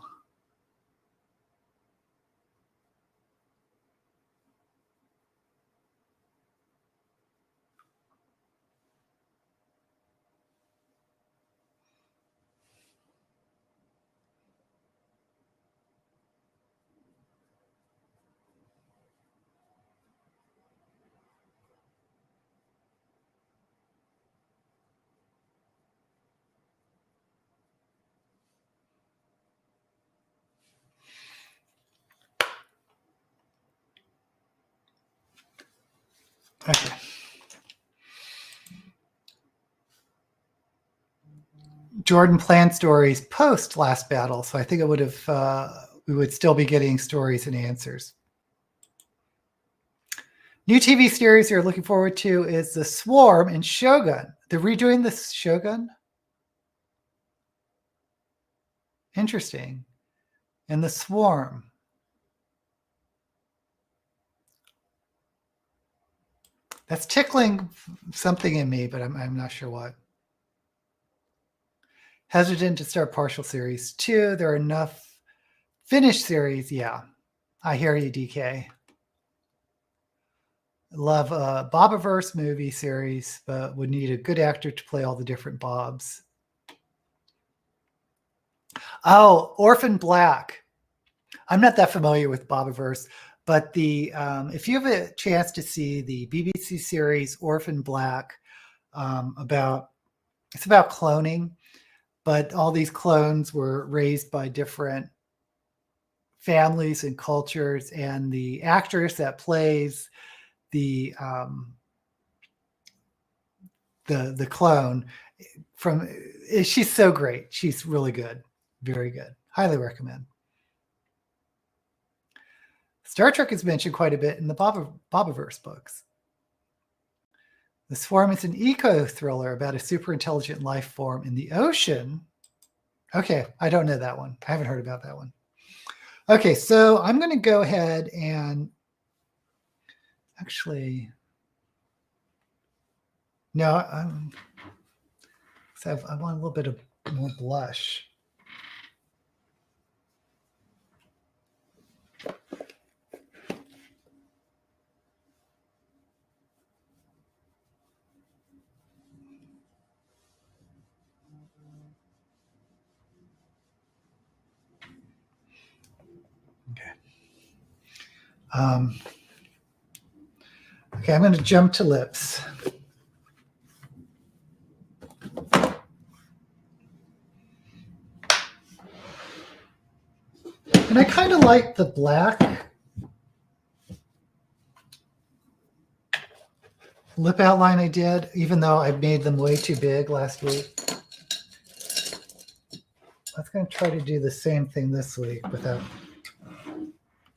Okay. Jordan planned stories post last battle, so I think it would have we would still be getting stories and answers. New TV series you're looking forward to is The Swarm and Shogun. They're redoing the Shogun? Interesting. And The Swarm. That's tickling something in me, but I'm not sure what. Hesitant to start partial series 2. There are enough finished series. Yeah, I hear you, DK. Love a Bobiverse movie series, but would need a good actor to play all the different Bobs. Oh, Orphan Black. I'm not that familiar with Bobiverse, But if you have a chance to see the BBC series Orphan Black, it's about cloning, but all these clones were raised by different families and cultures, and the actress that plays the clone she's so great. She's really good, very good. Highly recommend. Star Trek is mentioned quite a bit in the Bobaverse books. The Swarm is an eco-thriller about a super intelligent life form in the ocean. Okay, I don't know that one. I haven't heard about that one. Okay, so I'm going to go ahead and actually, no, I want a little bit of more blush. Okay, I'm going to jump to lips. And I kind of like the black lip outline I did, even though I made them way too big last week. I was going to try to do the same thing this week without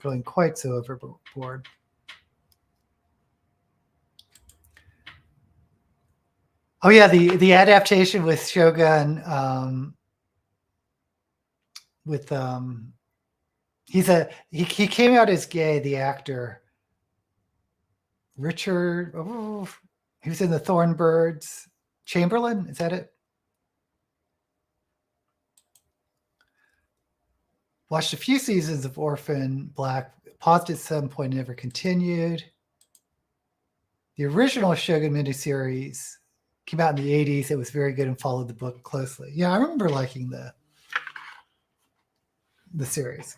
going quite so overboard. Oh yeah, the adaptation with Shogun, he came out as gay, the actor Richard. Oh, he was in the Thornbirds. Chamberlain, is that it? Watched a few seasons of Orphan Black. Paused at some point, never continued. The original Shogun miniseries came out in the 80s. It was very good and followed the book closely. Yeah, I remember liking the series.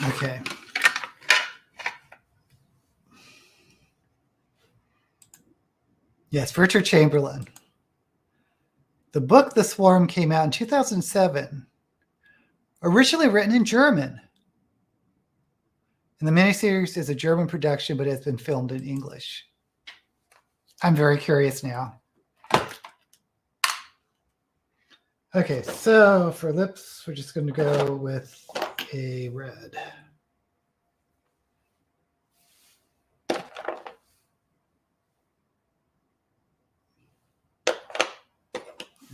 Okay. Yes, Richard Chamberlain. The book The Swarm came out in 2007, originally written in German. And the miniseries is a German production, but has been filmed in English. I'm very curious now. Okay, so for lips, we're just going to go with a red.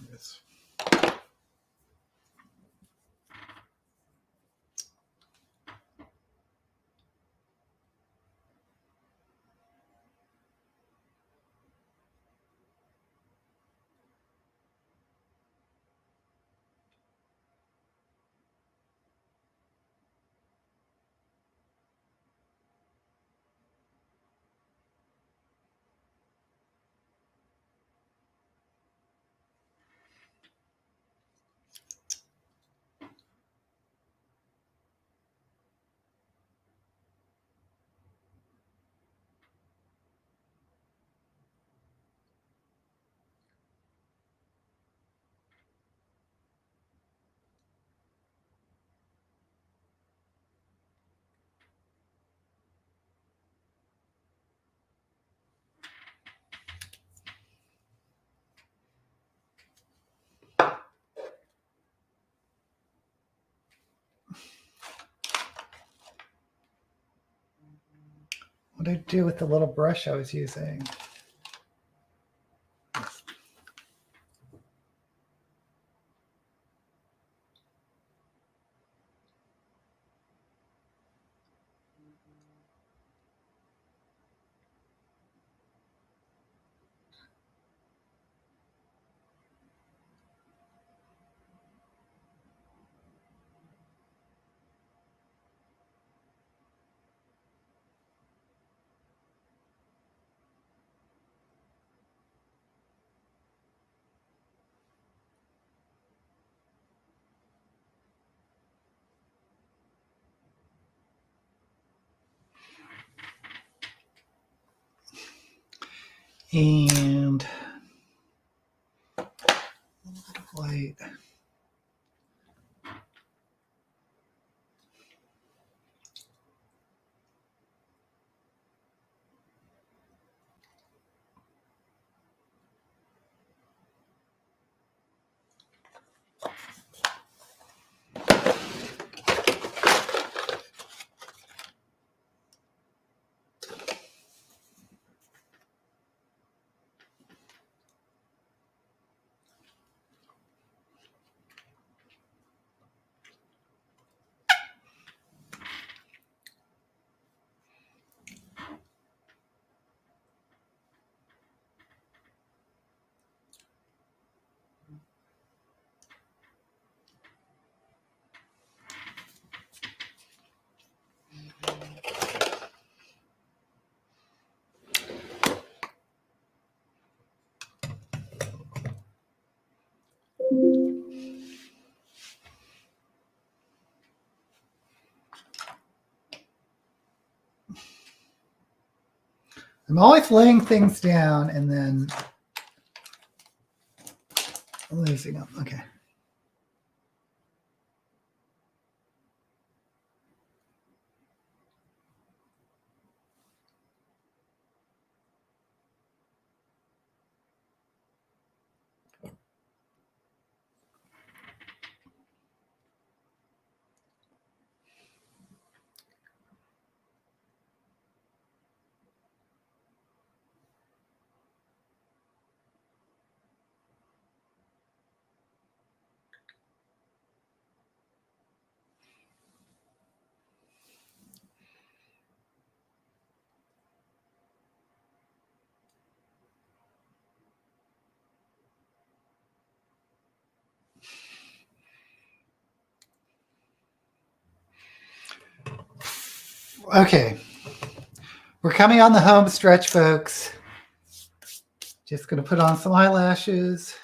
Yes. What did I do with the little brush I was using? And a little bit of light. I'm always laying things down and then losing them. Okay. Okay. We're coming on the home stretch, folks. Just going to put on some eyelashes.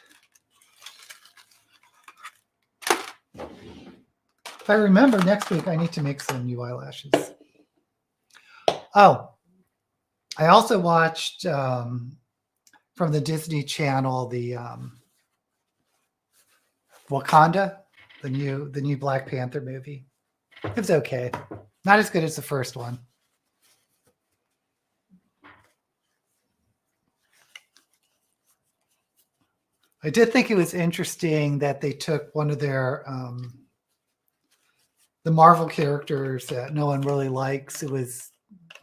If I remember, next week I need to make some new eyelashes. Oh, I also watched from the Disney Channel the Wakanda, the new Black Panther movie. It was okay. Not as good as the first one. I did think it was interesting that they took one of their the Marvel characters that no one really likes. It was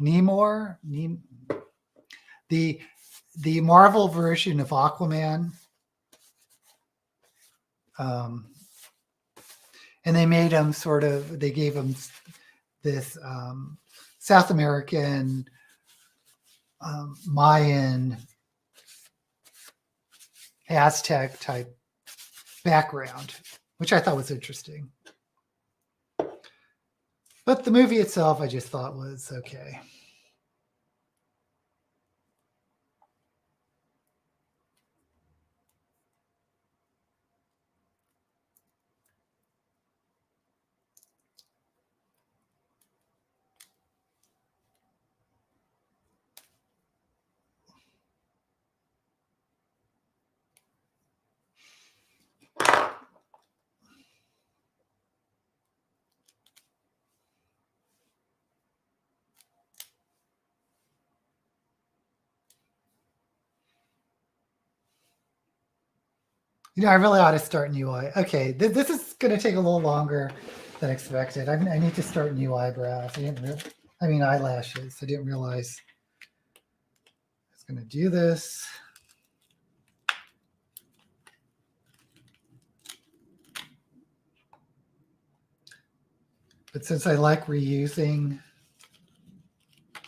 Namor, the Marvel version of Aquaman. And they made him they gave him this South American Mayan Aztec type background, which I thought was interesting. But the movie itself, I just thought was okay. I really ought to start new eye. Okay, this is going to take a little longer than expected. I need to start new eyebrows. Eyelashes. I didn't realize I was going to do this. But since I like reusing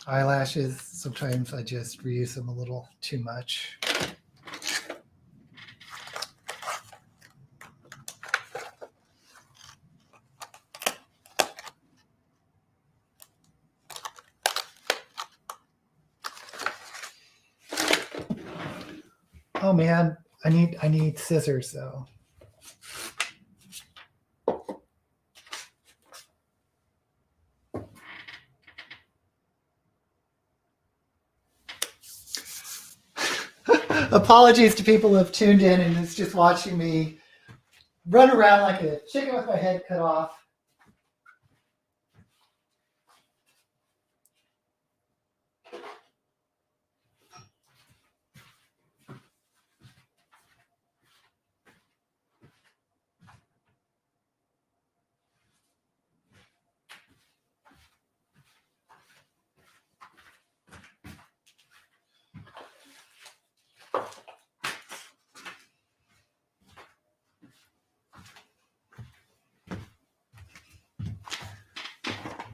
eyelashes, sometimes I just reuse them a little too much. Oh man, I need scissors though. Apologies to people who have tuned in and is just watching me run around like a chicken with my head cut off.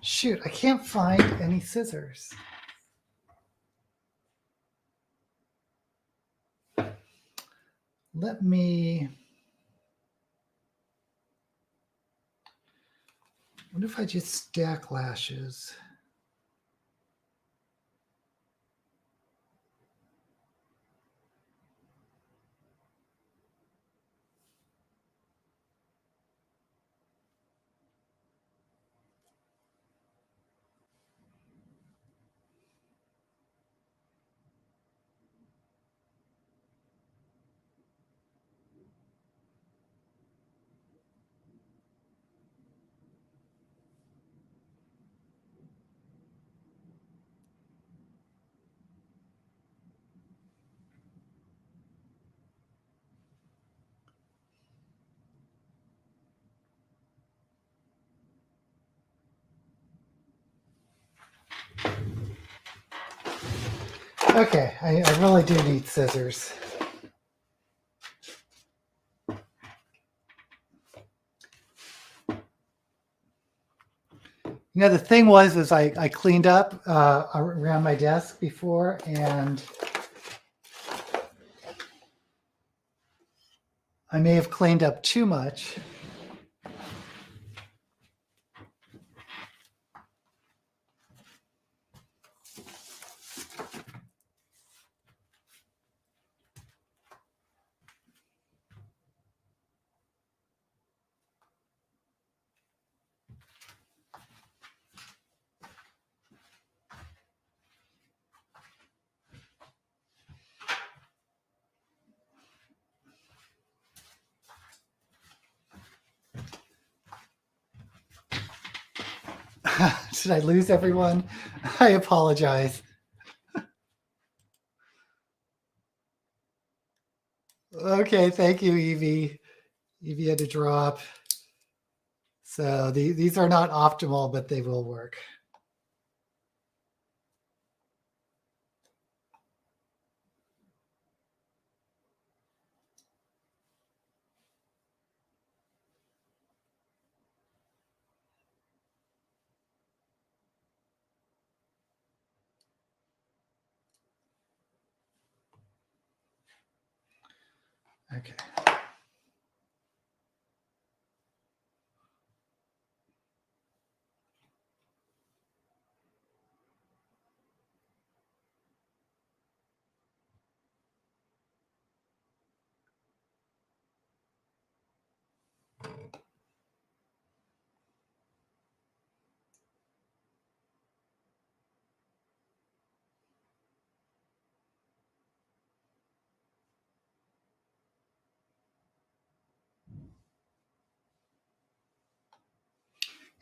Shoot, I can't find any scissors. Let me... What if I just stack lashes? Okay, I really do need scissors. The thing was I cleaned up around my desk before, and I may have cleaned up too much. Did I lose everyone? I apologize. Okay, thank you, Evie. Evie had to drop. So these are not optimal, but they will work. Okay.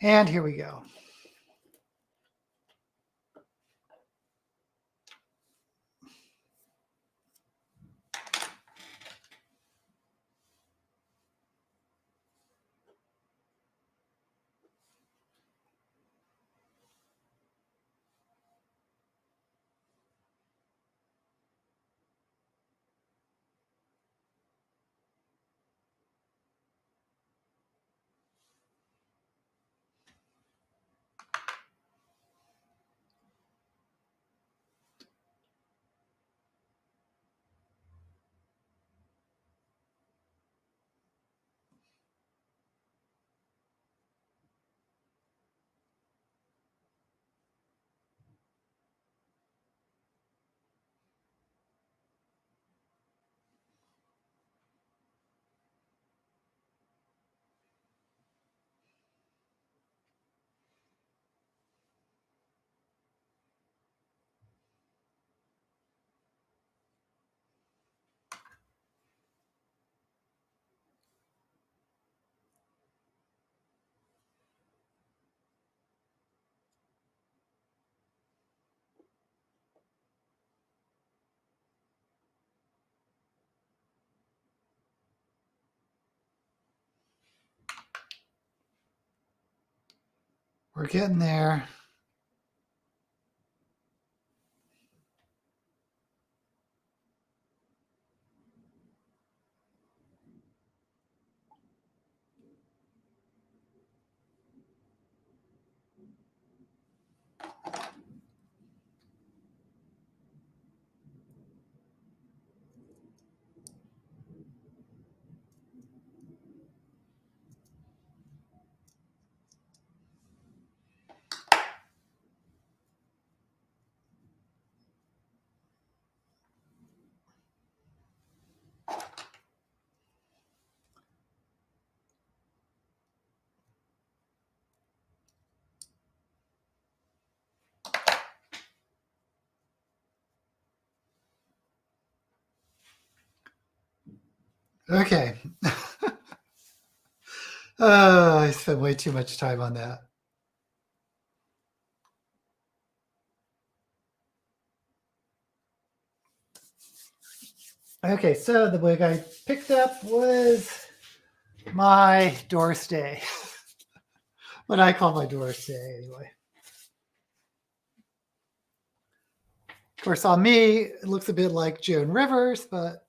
And here we go. We're getting there. Okay. I spent way too much time on that. Okay, so the wig I picked up was my door stay. What I call my door stay, anyway. Of course, on me, it looks a bit like Joan Rivers, but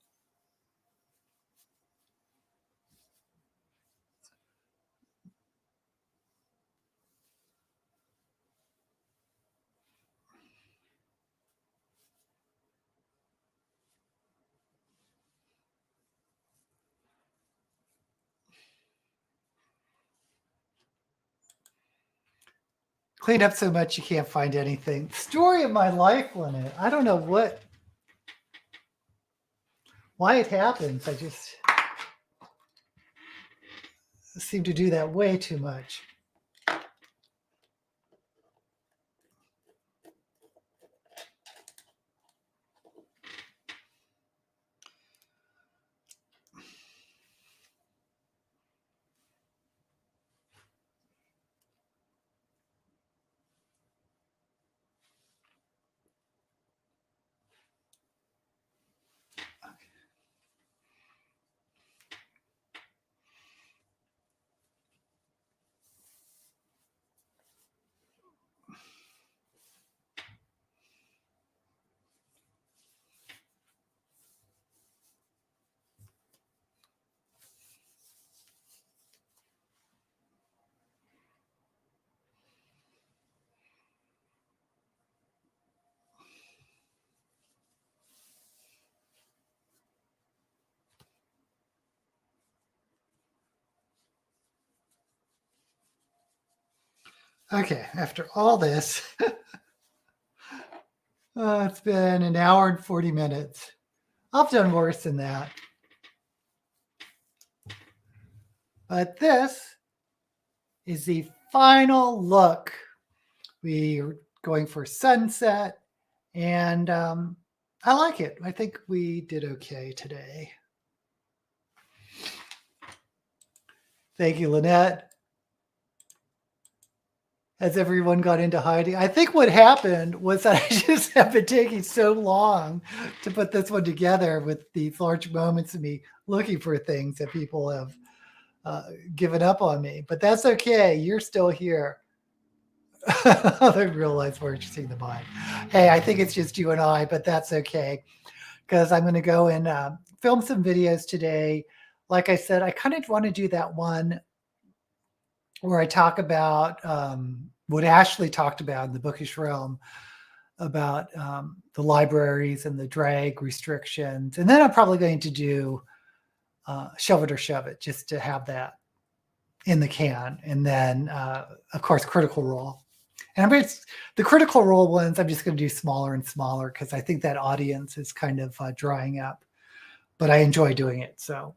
cleaned up so much you can't find anything. Story of my life on it. I don't know why it happens. I just seem to do that way too much. Okay, after all this, it's been an hour and 40 minutes. I've done worse than that. But this is the final look. We're going for sunset, and I like it. I think we did okay today. Thank you, Lynette. Has everyone got into hiding? I think what happened was that I just have been taking so long to put this one together with these large moments of me looking for things that people have given up on me. But that's okay. You're still here. I realize we're interesting the mind. Hey, I think it's just you and I, but that's okay. Because I'm going to go and film some videos today. Like I said, I kind of want to do that one where I talk about what Ashley talked about in the bookish realm about the libraries and the drag restrictions. And then I'm probably going to do Shove It or Shove It, just to have that in the can. And then, of course, Critical Role. And the Critical Role ones, I'm just going to do smaller and smaller because I think that audience is kind of drying up. But I enjoy doing it, so.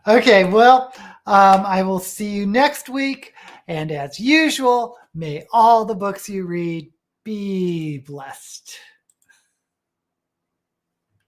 Okay, well, I will see you next week. And as usual, may all the books you read be blessed.